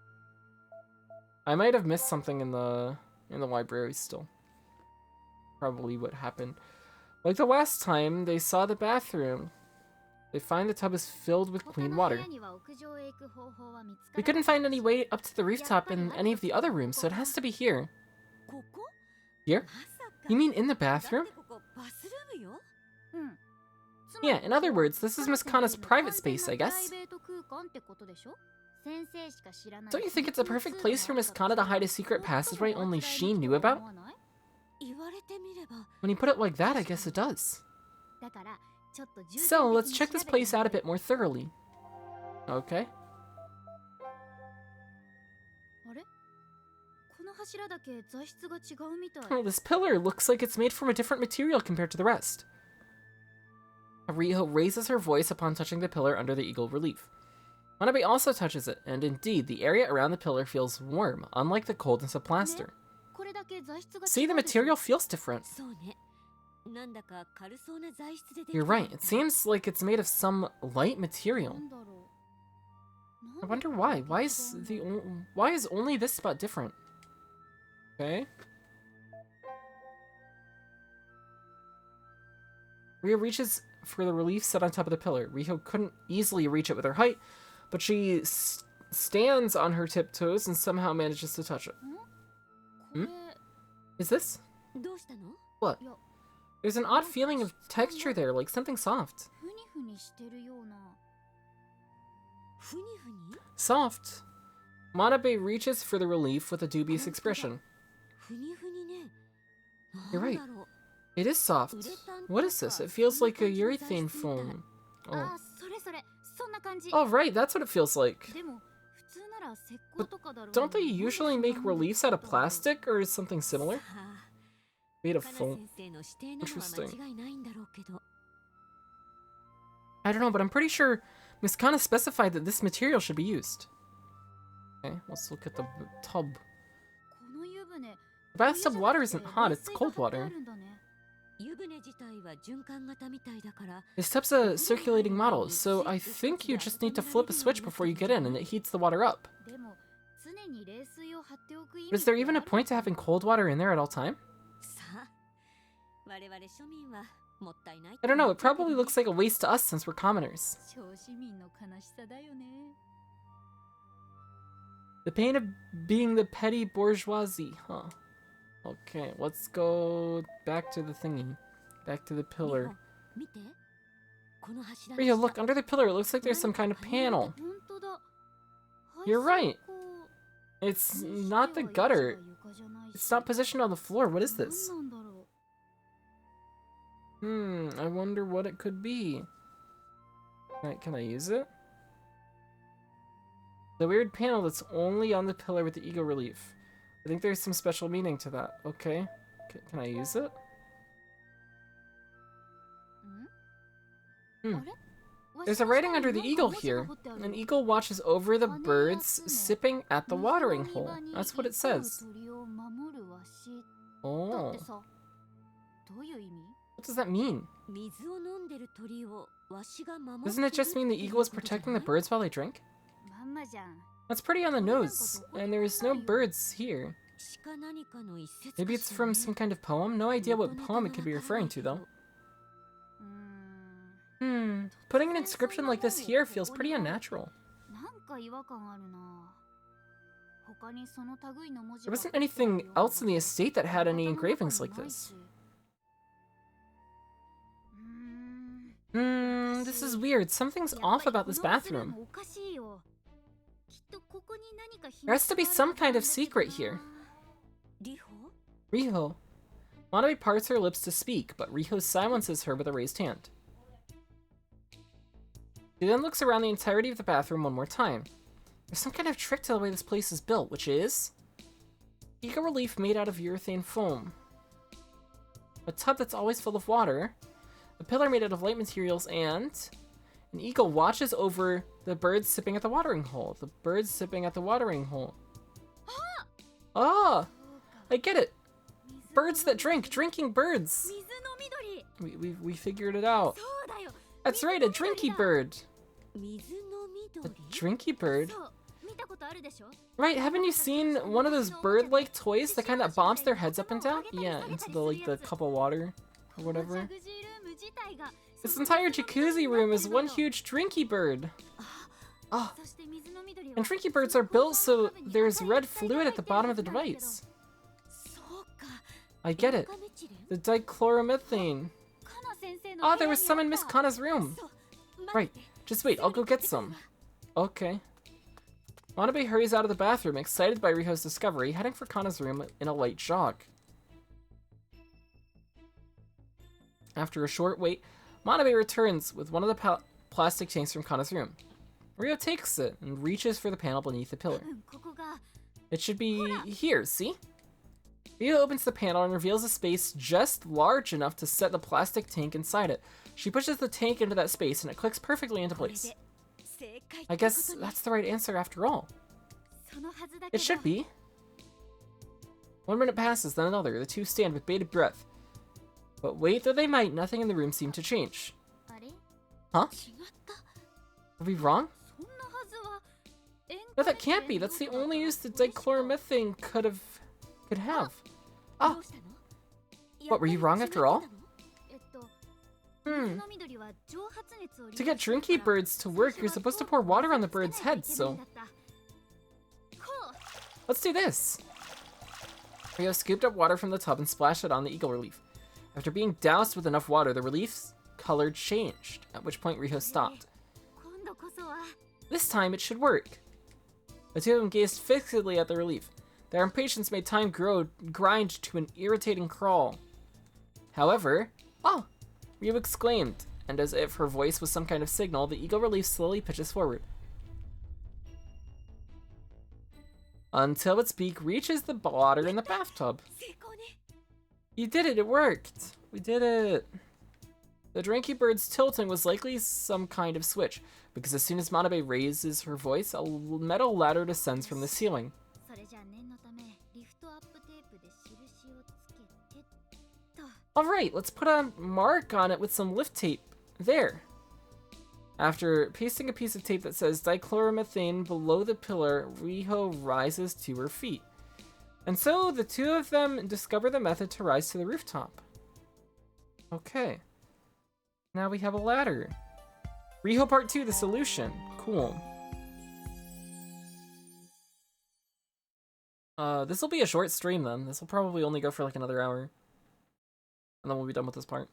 I might have missed something in the library still. Probably what happened. Like the last time they saw the bathroom. They find the tub is filled with clean water. We couldn't find any way up to the rooftop in any of the other rooms, so it has to be here. Here? You mean in the bathroom? Yeah, in other words, this is Miss Kana's private space, I guess. Don't you think it's a perfect place for Miss Kana to hide a secret passageway only she knew about? When you put it like that, I guess it does. So, let's check this place out a bit more thoroughly. Okay. Oh, this pillar looks like it's made from a different material compared to the rest. Riho raises her voice upon touching the pillar under the eagle relief. Manabe also touches it, and indeed, the area around the pillar feels warm, unlike the coldness of plaster. See, the material feels different. You're right, it seems like it's made of some light material. I wonder why. Why is only this spot different? Okay. Riho reaches for the relief set on top of the pillar. Riho couldn't easily reach it with her height, but she stands on her tiptoes and somehow manages to touch it. Hmm? Is this? What? There's an odd feeling of texture there, like something soft. Soft. Manabe reaches for the relief with a dubious expression. You're right. It is soft. What is this? It feels like a urethane foam. Oh. Oh, right, that's what it feels like. But don't they usually make reliefs out of plastic or something similar? Made of foam. Interesting. I don't know, but I'm pretty sure Miss Kana specified that this material should be used. Okay, let's look at the tub. The bathtub water isn't hot, it's cold water. This tub's a circulating model, so I think you just need to flip a switch before you get in and it heats the water up. But is there even a point to having cold water in there at all time? I don't know, it probably looks like a waste to us since we're commoners. The pain of being the petty bourgeoisie, huh? Okay, let's go back to the thingy. Back to the pillar. Riho, look, under the pillar it looks like there's some kind of panel. You're right. It's not the gutter. It's not positioned on the floor. What is this? I wonder what it could be. Can I use it? The weird panel that's only on the pillar with the ego relief. I think there's some special meaning to that. Okay. Can I use it? There's a writing under the eagle here. An eagle watches over the birds sipping at the watering hole. That's what it says. Oh. What does that mean? Doesn't it just mean the eagle is protecting the birds while they drink? That's pretty on the nose, and there's no birds here. Maybe it's from some kind of poem? No idea what poem it could be referring to, though. Putting an inscription like this here feels pretty unnatural. There wasn't anything else in the estate that had any engravings like this. This is weird. Something's off about this bathroom. There has to be some kind of secret here. Riho. Manabe parts her lips to speak, but Riho silences her with a raised hand. She then looks around the entirety of the bathroom one more time. There's some kind of trick to the way this place is built, which is ego relief made out of urethane foam, a tub that's always full of water, a pillar made out of light materials, and an eagle watches over the birds sipping at the watering hole. The birds sipping at the watering hole. Ah! I get it! Birds that drink! Drinking birds! We figured it out. That's right, a drinky bird! A drinky bird? Right, haven't you seen one of those bird-like toys? The kind that bobs their heads up and down? Yeah, into the cup of water, or whatever. This entire jacuzzi room is one huge drinky bird. Oh. And drinky birds are built so there's red fluid at the bottom of the device. I get it. The dichloromethane. Oh, there was some in Miss Kana's room. Right, just wait, I'll go get some. Okay. Manabe hurries out of the bathroom, excited by Riho's discovery, heading for Kana's room in a light jog. After a short wait, Manabe returns with one of the plastic tanks from Kana's room. Riho takes it and reaches for the panel beneath the pillar. It should be here, see? Riho opens the panel and reveals a space just large enough to set the plastic tank inside it. She pushes the tank into that space and it clicks perfectly into place. I guess that's the right answer after all. It should be. 1 minute passes, then another. The two stand with bated breath. But wait, though they might, nothing in the room seemed to change. Huh? Are we wrong? No, that can't be. That's the only use that dichloromethane could have. Ah! What, were you wrong after all? To get drinky birds to work, you're supposed to pour water on the birds' heads, so... Let's do this! Riho scooped up water from the tub and splashed it on the eagle relief. After being doused with enough water, the relief's color changed, at which point Riho stopped. This time, it should work. The two of them gazed fixedly at the relief. Their impatience made time grind to an irritating crawl. However, oh! Riho exclaimed, and as if her voice was some kind of signal, the eagle relief slowly pitches forward. Until its beak reaches the water in the bathtub. You did it, it worked! We did it! The drinky bird's tilting was likely some kind of switch, because as soon as Manabe raises her voice, a metal ladder descends from the ceiling. Alright, let's put a mark on it with some lift tape. There. After pasting a piece of tape that says dichloromethane below the pillar, Riho rises to her feet. And so the two of them discover the method to rise to the rooftop. Okay. Now we have a ladder. Riho Part 2, the solution. Cool. This will be a short stream then. This will probably only go for like another hour. And then we'll be done with this part.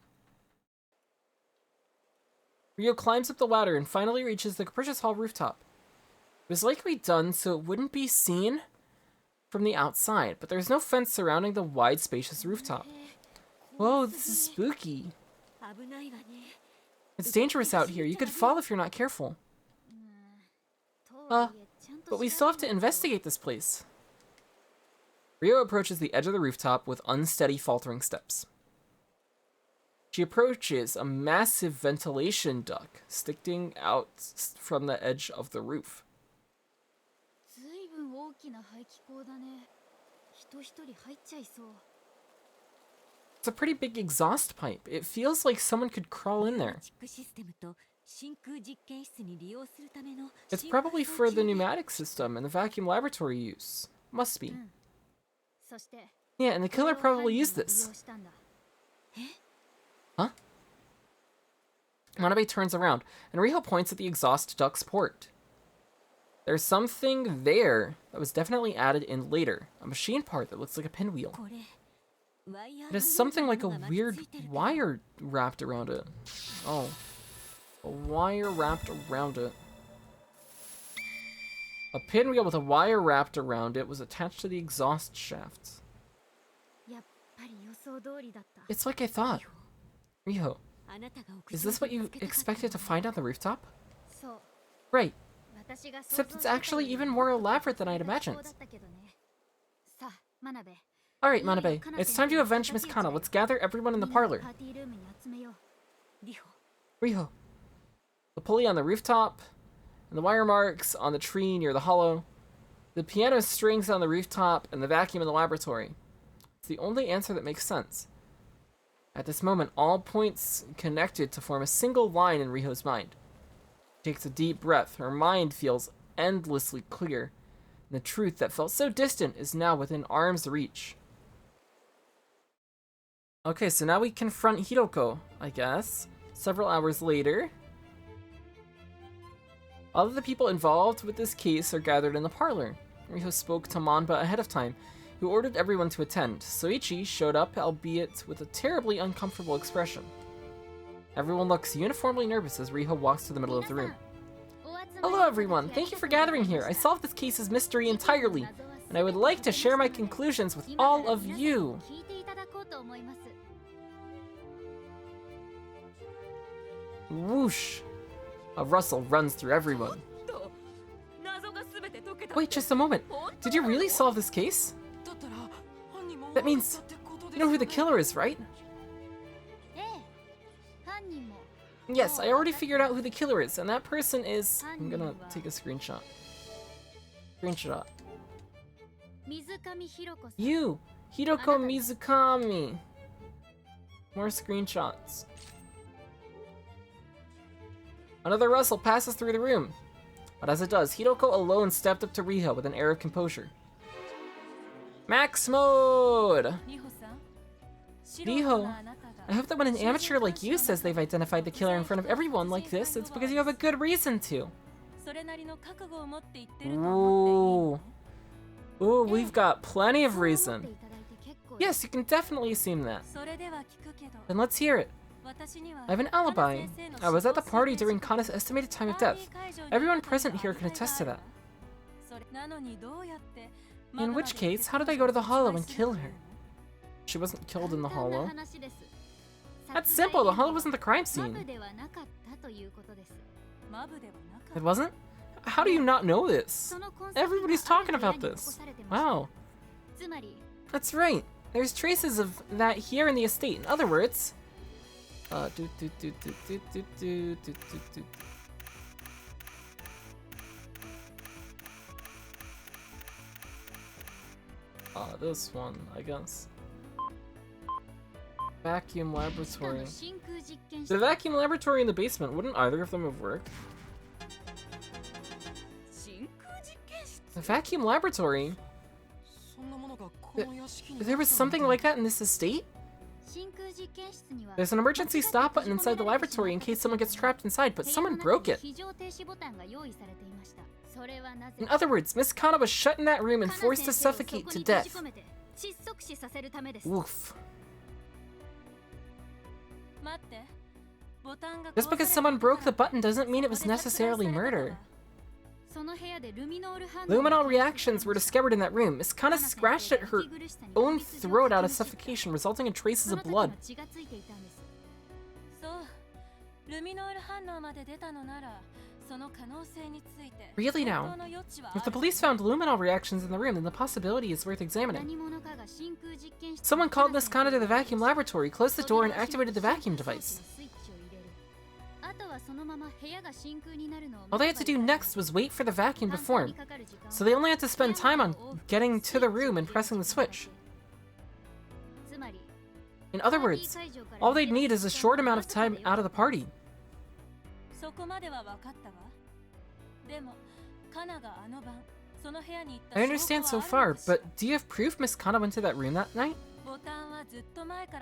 Riho climbs up the ladder and finally reaches the capricious hall rooftop. It was likely done so it wouldn't be seen from the outside, but there's no fence surrounding the wide, spacious rooftop. Whoa, this is spooky. It's dangerous out here. You could fall if you're not careful. But we still have to investigate this place. Riho approaches the edge of the rooftop with unsteady, faltering steps. She approaches a massive ventilation duct sticking out from the edge of the roof. It's a pretty big exhaust pipe. It feels like someone could crawl in there. It's probably for the pneumatic system and the vacuum laboratory use. Must be. Yeah, and the killer probably used this. Huh? Manabe turns around, and Riho points at the exhaust duct's port. There's something there that was definitely added in later. A machine part that looks like a pinwheel. It has something like a weird wire wrapped around it. Oh. A wire wrapped around it. A pinwheel with a wire wrapped around it was attached to the exhaust shaft. It's like I thought. Riho, is this what you expected to find on the rooftop? Right. Except it's actually even more elaborate than I'd imagined. Alright, Manabe, it's time to avenge Miss Kana. Let's gather everyone in the parlor. Riho. The pulley on the rooftop, and the wire marks on the tree near the hollow, the piano strings on the rooftop, and the vacuum in the laboratory. It's the only answer that makes sense. At this moment, all points connected to form a single line in Riho's mind. She takes a deep breath. Her mind feels endlessly clear. And the truth that felt so distant is now within arm's reach. Okay, so now we confront Hiroko, I guess. Several hours later. All of the people involved with this case are gathered in the parlor. Riho spoke to Manba ahead of time, who ordered everyone to attend. Soichi showed up, albeit with a terribly uncomfortable expression. Everyone looks uniformly nervous as Riho walks to the middle of the room. Hello everyone, thank you for gathering here. I solved this case's mystery entirely, and I would like to share my conclusions with all of you. Whoosh! A rustle runs through everyone. Wait, just a moment. Did you really solve this case? That means you know who the killer is, right? Yes, I already figured out who the killer is, and that person is... I'm gonna take a screenshot. Screenshot. You! Hiroko Mizukami! More screenshots. Another rustle passes through the room. But as it does, Hiroko alone stepped up to Riho with an air of composure. Max mode! Riho, I hope that when an amateur like you says they've identified the killer in front of everyone like this, it's because you have a good reason to. Ooh. Ooh, we've got plenty of reason. Yes, you can definitely assume that. Then let's hear it. I have an alibi. I was at the party during Kana's estimated time of death. Everyone present here can attest to that. In which case, how did I go to the hollow and kill her? She wasn't killed in the hollow. That's simple, the hollow wasn't the crime scene. It wasn't? How do you not know this? Everybody's talking about this. Wow. That's right. There's traces of that here in the estate. In other words... this one, I guess. Vacuum laboratory. The vacuum laboratory in the basement, wouldn't either of them have worked? The vacuum laboratory? There was something like that in this estate? There's an emergency stop button inside the laboratory in case someone gets trapped inside, but someone broke it. In other words, Miss Kana was shut in that room and forced to suffocate to death. Oof. Just because someone broke the button doesn't mean it was necessarily murder. Luminol reactions were discovered in that room. Miss Kana scratched at her own throat out of suffocation, resulting in traces of blood. Really now? If the police found luminol reactions in the room, then the possibility is worth examining. Someone called Miss Kana to the vacuum laboratory, closed the door, and activated the vacuum device. All they had to do next was wait for the vacuum to form, so they only had to spend time on getting to the room and pressing the switch. In other words, all they'd need is a short amount of time out of the party. I understand so far, but do you have proof Miss Kana went to that room that night?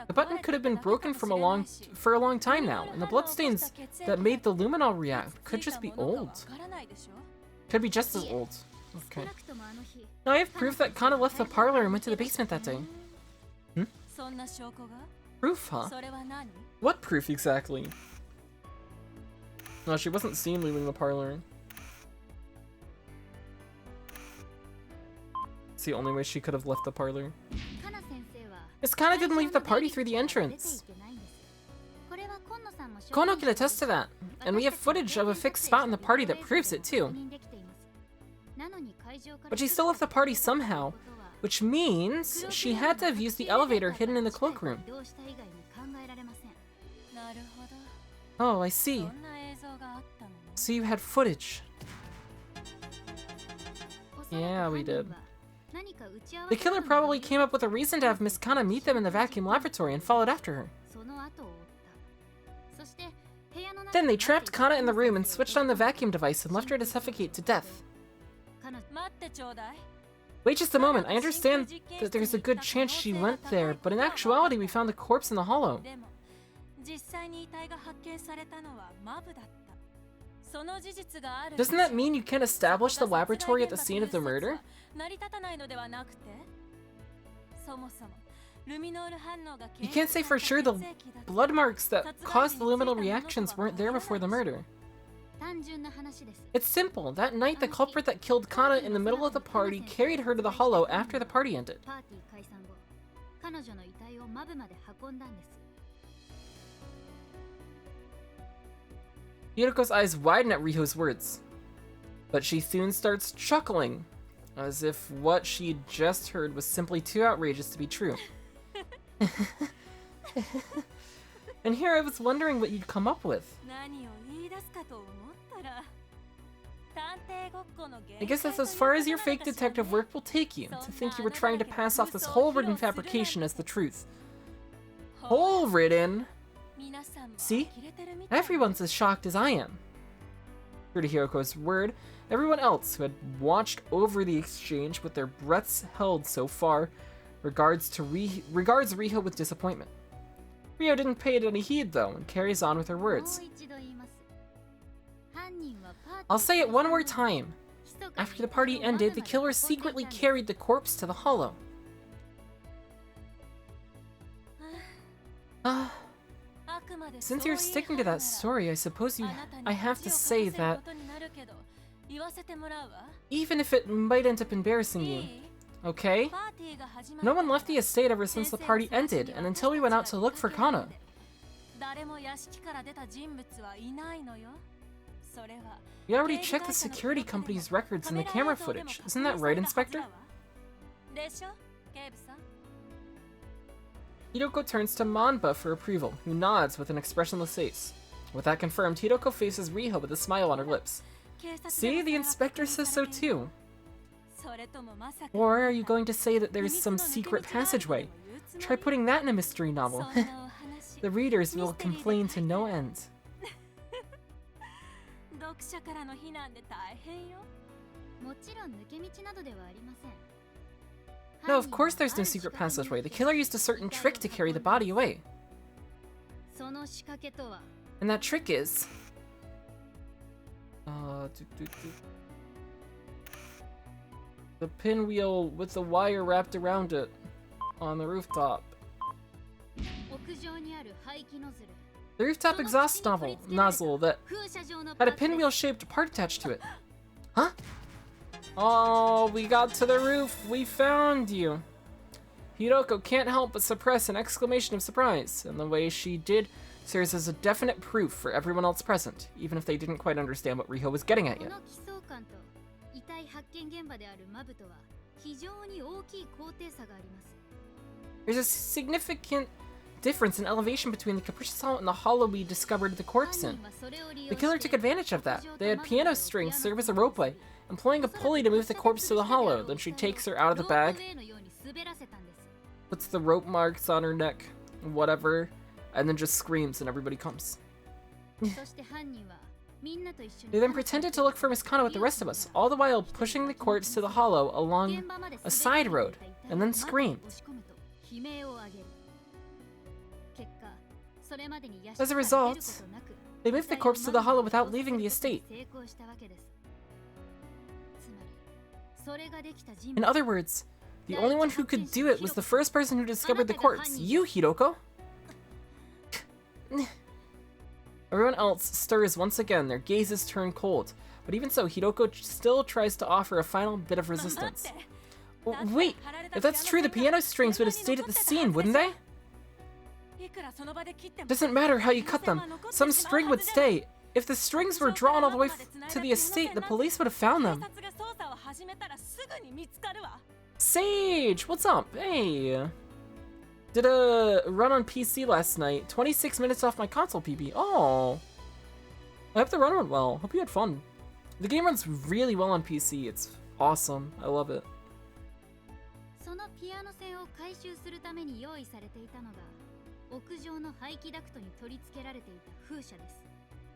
The button could have been broken for a long time now, and the bloodstains that made the luminol react could just be old. Could be just as old. Okay. Now I have proof that Kana left the parlor and went to the basement that day. Hmm? Proof, huh? What proof exactly? No, she wasn't seen leaving the parlor. It's the only way she could have left the parlor. Miss Kana didn't leave the party through the entrance. Kono can attest to that, and we have footage of a fixed spot in the party that proves it too. But she still left the party somehow, which means she had to have used the elevator hidden in the cloakroom. Oh, I see. So you had footage. Yeah, we did. The killer probably came up with a reason to have Miss Kana meet them in the vacuum laboratory and followed after her. Then they trapped Kana in the room and switched on the vacuum device and left her to suffocate to death. Wait just a moment, I understand that there's a good chance she went there, but in actuality we found the corpse in the hollow. Doesn't that mean you can't establish the laboratory at the scene of the murder? You can't say for sure the blood marks that caused the luminal reactions weren't there before the murder. It's simple. That night, the culprit that killed Kana in the middle of the party carried her to the hollow after the party ended. Yuruko's eyes widen at Riho's words, but she soon starts chuckling, as if what she'd just heard was simply too outrageous to be true. And here I was wondering what you'd come up with. I guess that's as far as your fake detective work will take you, to think you were trying to pass off this whole written fabrication as the truth. Whole written? See? Everyone's as shocked as I am. True to Hiroko's word, everyone else who had watched over the exchange with their breaths held so far regards Riho with disappointment. Riho didn't pay it any heed though, and carries on with her words. I'll say it one more time. After the party ended, the killer secretly carried the corpse to the hollow. Since you're sticking to that story, I suppose I have to say that even if it might end up embarrassing you, okay? No one left the estate ever since the party ended, and until we went out to look for Kana. We already checked the security company's records and the camera footage. Isn't that right, Inspector? Hiroko turns to Manba for approval, who nods with an expressionless face. With that confirmed, Hiroko faces Riho with a smile on her lips. See, the inspector says so too. Or are you going to say that there's some secret passageway? Try putting that in a mystery novel. The readers will complain to no end. No, of course there's no secret passageway. The killer used a certain trick to carry the body away. And that trick is... the pinwheel with the wire wrapped around it on the rooftop. The rooftop exhaust nozzle that had a pinwheel-shaped part attached to it. Huh? Oh, we got to the roof. We found you. Hiroko can't help but suppress an exclamation of surprise, and the way she did serves as a definite proof for everyone else present, even if they didn't quite understand what Riho was getting at yet. There's a significant difference in elevation between the capricious hall and the hollow we discovered the corpse in. The killer took advantage of that. They had piano strings serve as a ropeway, employing a pulley to move the corpse to the hollow. Then she takes her out of the bag, puts the rope marks on her neck, whatever, and then just screams and everybody comes. They then pretended to look for Miss Kana with the rest of us, all the while pushing the corpse to the hollow along a side road, and then screamed. As a result, they moved the corpse to the hollow without leaving the estate. In other words, the only one who could do it was the first person who discovered the corpse, you, Hiroko. Everyone else stirs once again, their gazes turn cold. But even so, Hiroko still tries to offer a final bit of resistance. Wait, if that's true, the piano strings would have stayed at the scene, wouldn't they? Doesn't matter how you cut them, some string would stay. If the strings were drawn all the way to the estate, the police would have found them. Sage, what's up? Hey. Did a run on PC last night. 26 minutes off my console PB. Oh. I hope the run went well. Hope you had fun. The game runs really well on PC. It's awesome. I love it.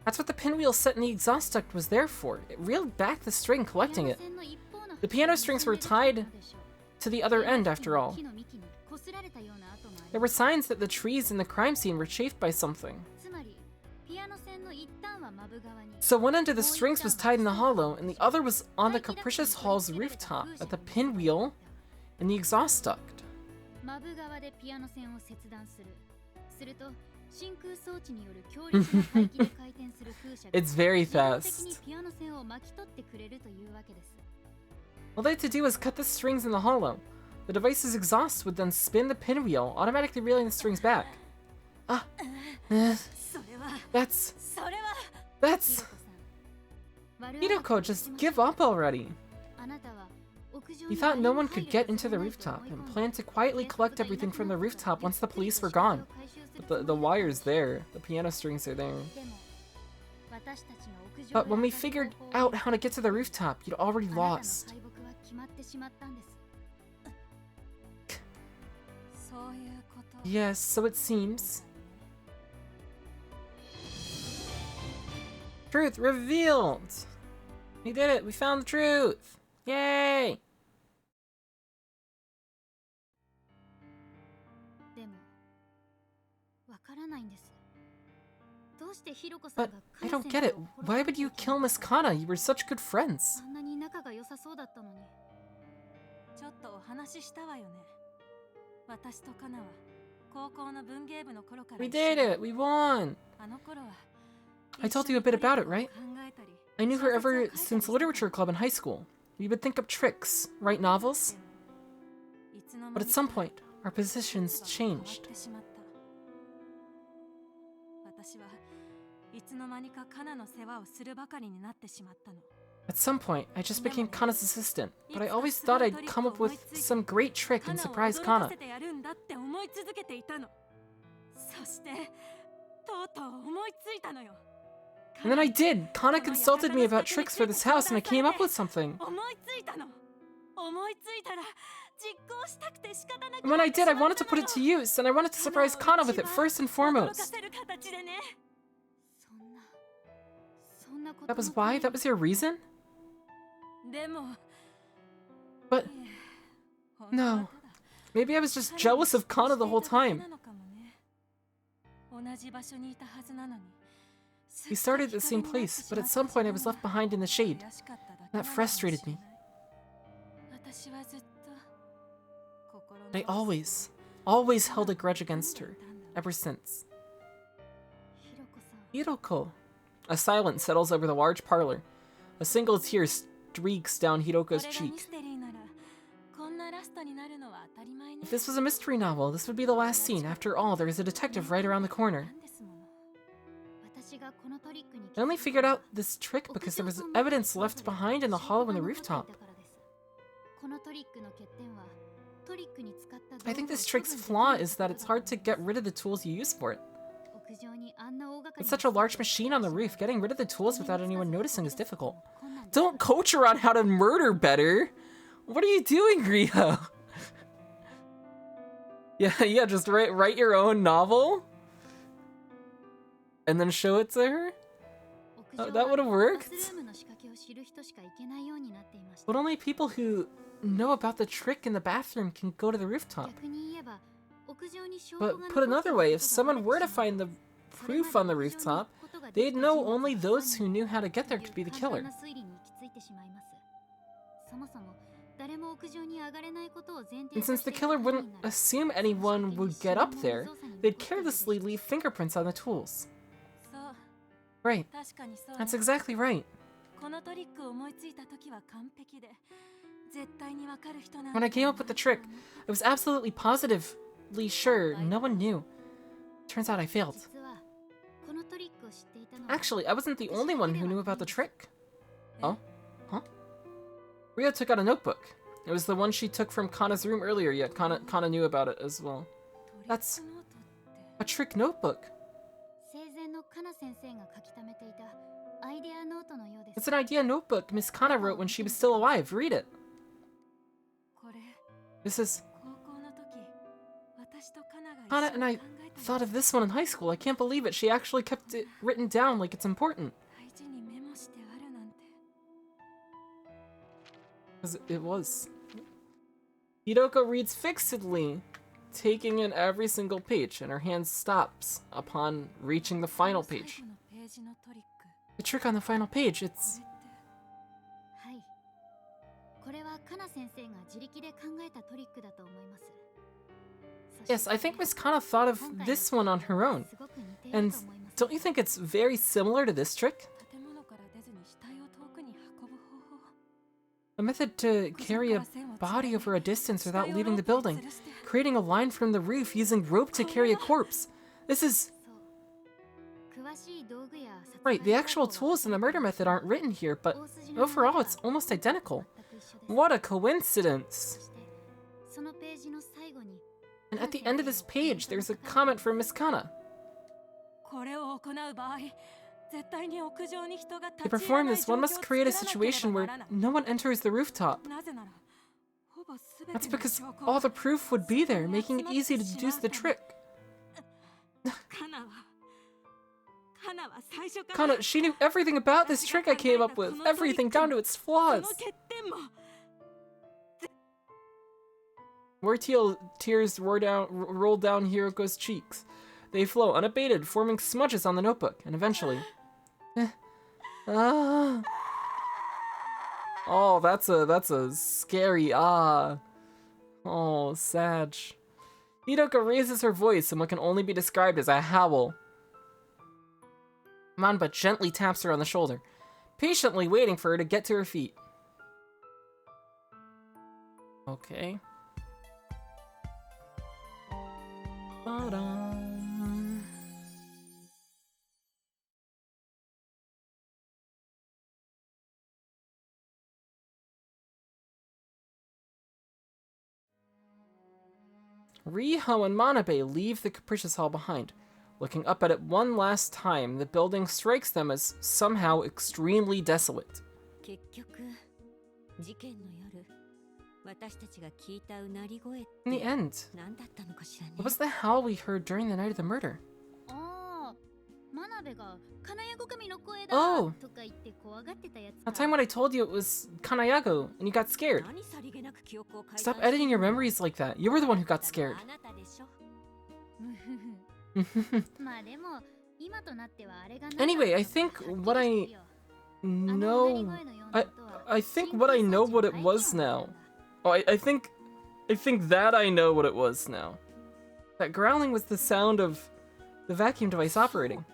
That's what the pinwheel set in the exhaust duct was there for. It reeled back the string, collecting it. The piano strings were tied to the other end, after all. There were signs that the trees in the crime scene were chafed by something. So one end of the strings was tied in the hollow, and the other was on the Capricious Hall's rooftop, at the pinwheel in the exhaust duct. It's very fast. All they had to do was cut the strings in the hollow. The device's exhaust would then spin the pinwheel, automatically reeling the strings back. That's... Hiroko, just give up already. He thought no one could get into the rooftop, and planned to quietly collect everything from the rooftop once the police were gone. But the wire's there. The piano strings are there. But when we figured out how to get to the rooftop, you'd already lost. Yes, so it seems. Truth revealed! We did it! We found the truth! Yay! But I don't get it. Why would you kill Miss Kana? You were such good friends. We did it! We won! I told you a bit about it, right? I knew her ever since literature club in high school. We would think up tricks, write novels. But at some point, our positions changed. At some point, I just became Kana's assistant, but I always thought I'd come up with some great trick and surprise Kana. And then I did! Kana consulted me about tricks for this house and I came up with something. And when I did, I wanted to put it to use, and I wanted to surprise Kana with it first and foremost. That was why? That was your reason? But... no. Maybe I was just jealous of Kana the whole time. We started at the same place, but at some point I was left behind in the shade. That frustrated me. I always held a grudge against her, ever since. Hiroko. A silence settles over the large parlor. A single tear streaks down Hiroko's cheek. If this was a mystery novel, this would be the last scene. After all, there is a detective right around the corner. I only figured out this trick because there was evidence left behind in the hollow in the rooftop. I think this trick's flaw is that it's hard to get rid of the tools you use for it. With such a large machine on the roof, getting rid of the tools without anyone noticing is difficult. Don't coach her on how to murder better! What are you doing, Riho? Yeah, just write your own novel? And then show it to her? That would have worked. But only people who know about the trick in the bathroom can go to the rooftop. But put another way, if someone were to find the proof on the rooftop, they'd know only those who knew how to get there could be the killer. And since the killer wouldn't assume anyone would get up there, they'd carelessly leave fingerprints on the tools. Right. That's exactly right. When I came up with the trick, I was absolutely positively sure no one knew. Turns out I failed. Actually, I wasn't the only one who knew about the trick. Oh? Huh? Riho took out a notebook. It was the one she took from Kana's room earlier, yet Kana knew about it as well. That's a trick notebook. It's an idea notebook Miss Kana wrote when she was still alive. Read it. This is... Kana and I thought of this one in high school. I can't believe it. She actually kept it written down like it's important. Because it was. Hiroko reads fixedly, taking in every single page, and her hand stops upon reaching the final page. The trick on the final page, it's... Yes, I think Miss Kana thought of this one on her own. And don't you think it's very similar to this trick? A method to carry a body over a distance without leaving the building. Creating a line from the roof using rope to carry a corpse. This is... Right, the actual tools in the murder method aren't written here, but overall it's almost identical. What a coincidence! And at the end of this page, there's a comment from Miss Kana. To perform this, one must create a situation where no one enters the rooftop. That's because all the proof would be there, making it easy to deduce the trick. Kana, she knew everything about this trick I came up with, everything down to its flaws. More tears roll down Hiroko's cheeks. They flow unabated, forming smudges on the notebook, and eventually... Oh, that's a scary ah. Oh, Sag. Hiroko raises her voice in what can only be described as a howl. Manba gently taps her on the shoulder, patiently waiting for her to get to her feet. Okay. Riho and Manabe leave the Capricious Hall behind. Looking up at it one last time, the building strikes them as somehow extremely desolate. In the end, what was the howl we heard during the night of the murder? Oh! That time when I told you it was Kanayago, and you got scared. Stop editing your memories like that. You were the one who got scared. Anyway, I think what I know... I think what I know what it was now. Oh, I think that I know what it was now. That growling was the sound of the vacuum device operating.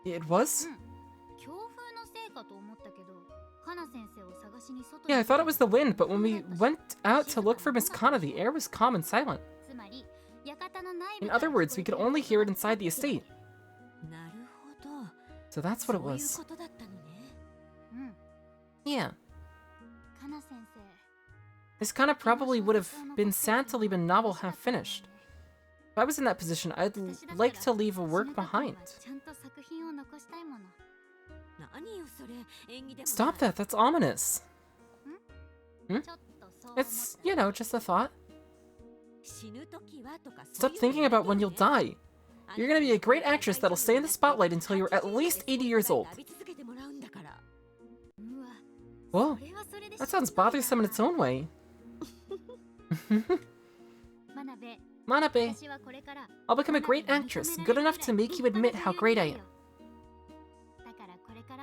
It was? Yeah, I thought it was the wind, but when we went out to look for Miss Kana, the air was calm and silent. In other words, we could only hear it inside the estate. So that's what it was. Yeah. Miss Kana probably would have been sad to leave a novel half finished. If I was in that position, I'd like to leave a work behind. Stop that, that's ominous. It's, you know, just a thought. Stop thinking about when you'll die. You're gonna be a great actress that'll stay in the spotlight until you're at least 80 years old. Whoa, that sounds bothersome in its own way. Manabe, I'll become a great actress, good enough to make you admit how great I am.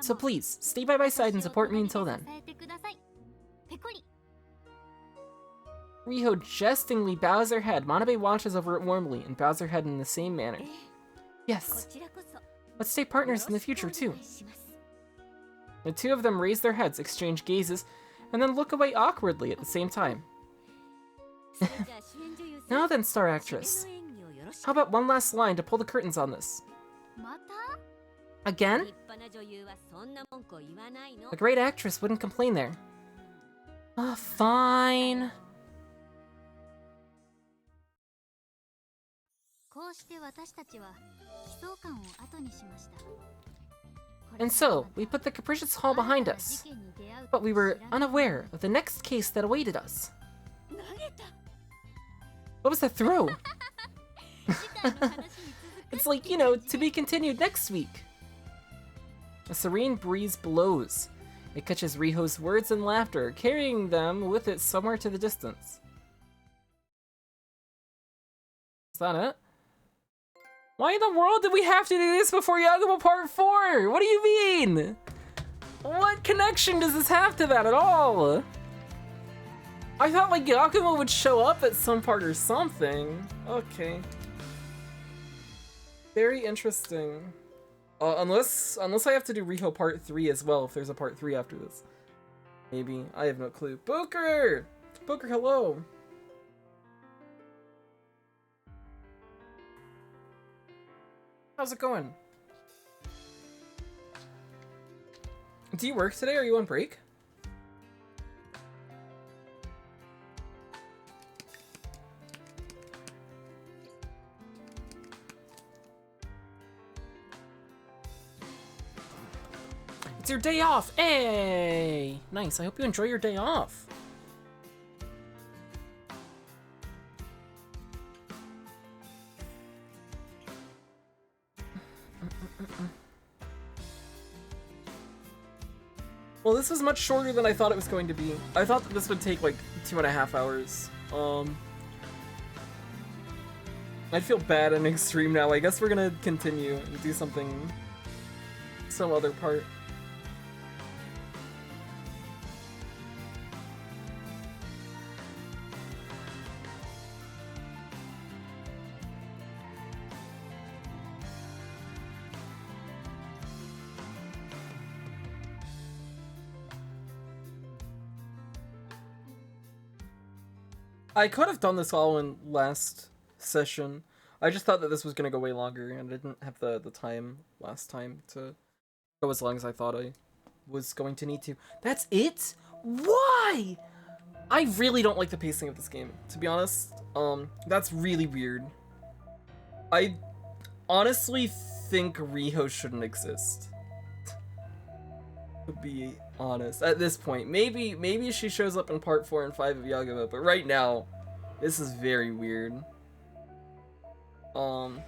So please, stay by my side and support me until then. Riho jestingly bows her head. Manabe watches over it warmly and bows her head in the same manner. Yes. Let's stay partners in the future, too. The two of them raise their heads, exchange gazes, and then look away awkwardly at the same time. Now then, star actress. How about one last line to pull the curtains on this? Again? A great actress wouldn't complain there. Ah, fine. And so, we put the Capricious Hall behind us. But we were unaware of the next case that awaited us. What was that throw? It's like, you know, to be continued next week. A serene breeze blows. It catches Riho's words and laughter, carrying them with it somewhere to the distance. Is that it? Why in the world did we have to do this before Yagumo Part 4? What do you mean? What connection does this have to that at all? I thought like Yagumo would show up at some part or something. Okay. Very interesting. Unless I have to do Riho Part 3 as well, if there's a Part 3 after this. Maybe. I have no clue. Booker! Booker, hello! How's it going? Do you work today? Are you on break? It's your day off! Hey! Nice, I hope you enjoy your day off. Well, this was much shorter than I thought it was going to be. I thought that this would take like 2.5 hours. I feel bad and extreme now. I guess we're gonna continue and do something, some other part. I could have done this all in last session. I just thought that this was gonna go way longer, and I didn't have the time last time to go as long as I thought I was going to need to. That's it? Why? I really don't like the pacing of this game, to be honest. That's really weird. I honestly think Riho shouldn't exist. To be honest, at this point. Maybe she shows up in part 4 and 5 of Yagumo, but right now, this is very weird. I'm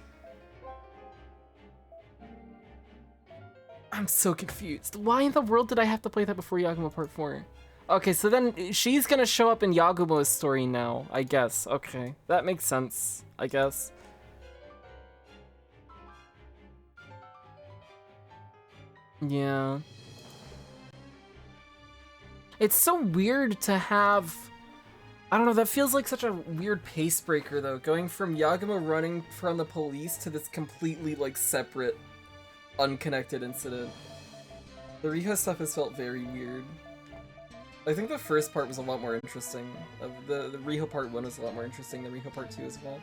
so confused. Why in the world did I have to play that before Yagumo Part 4? Okay, so then she's gonna show up in Yagumo's story now, I guess. Okay, that makes sense, I guess. Yeah. It's so weird to have... I don't know, that feels like such a weird pace breaker, though. Going from Yagumo running from the police to this completely, like, separate, unconnected incident. The Riho stuff has felt very weird. I think the first part was a lot more interesting. The Riho Part 1 was a lot more interesting than Riho Part 2 as well.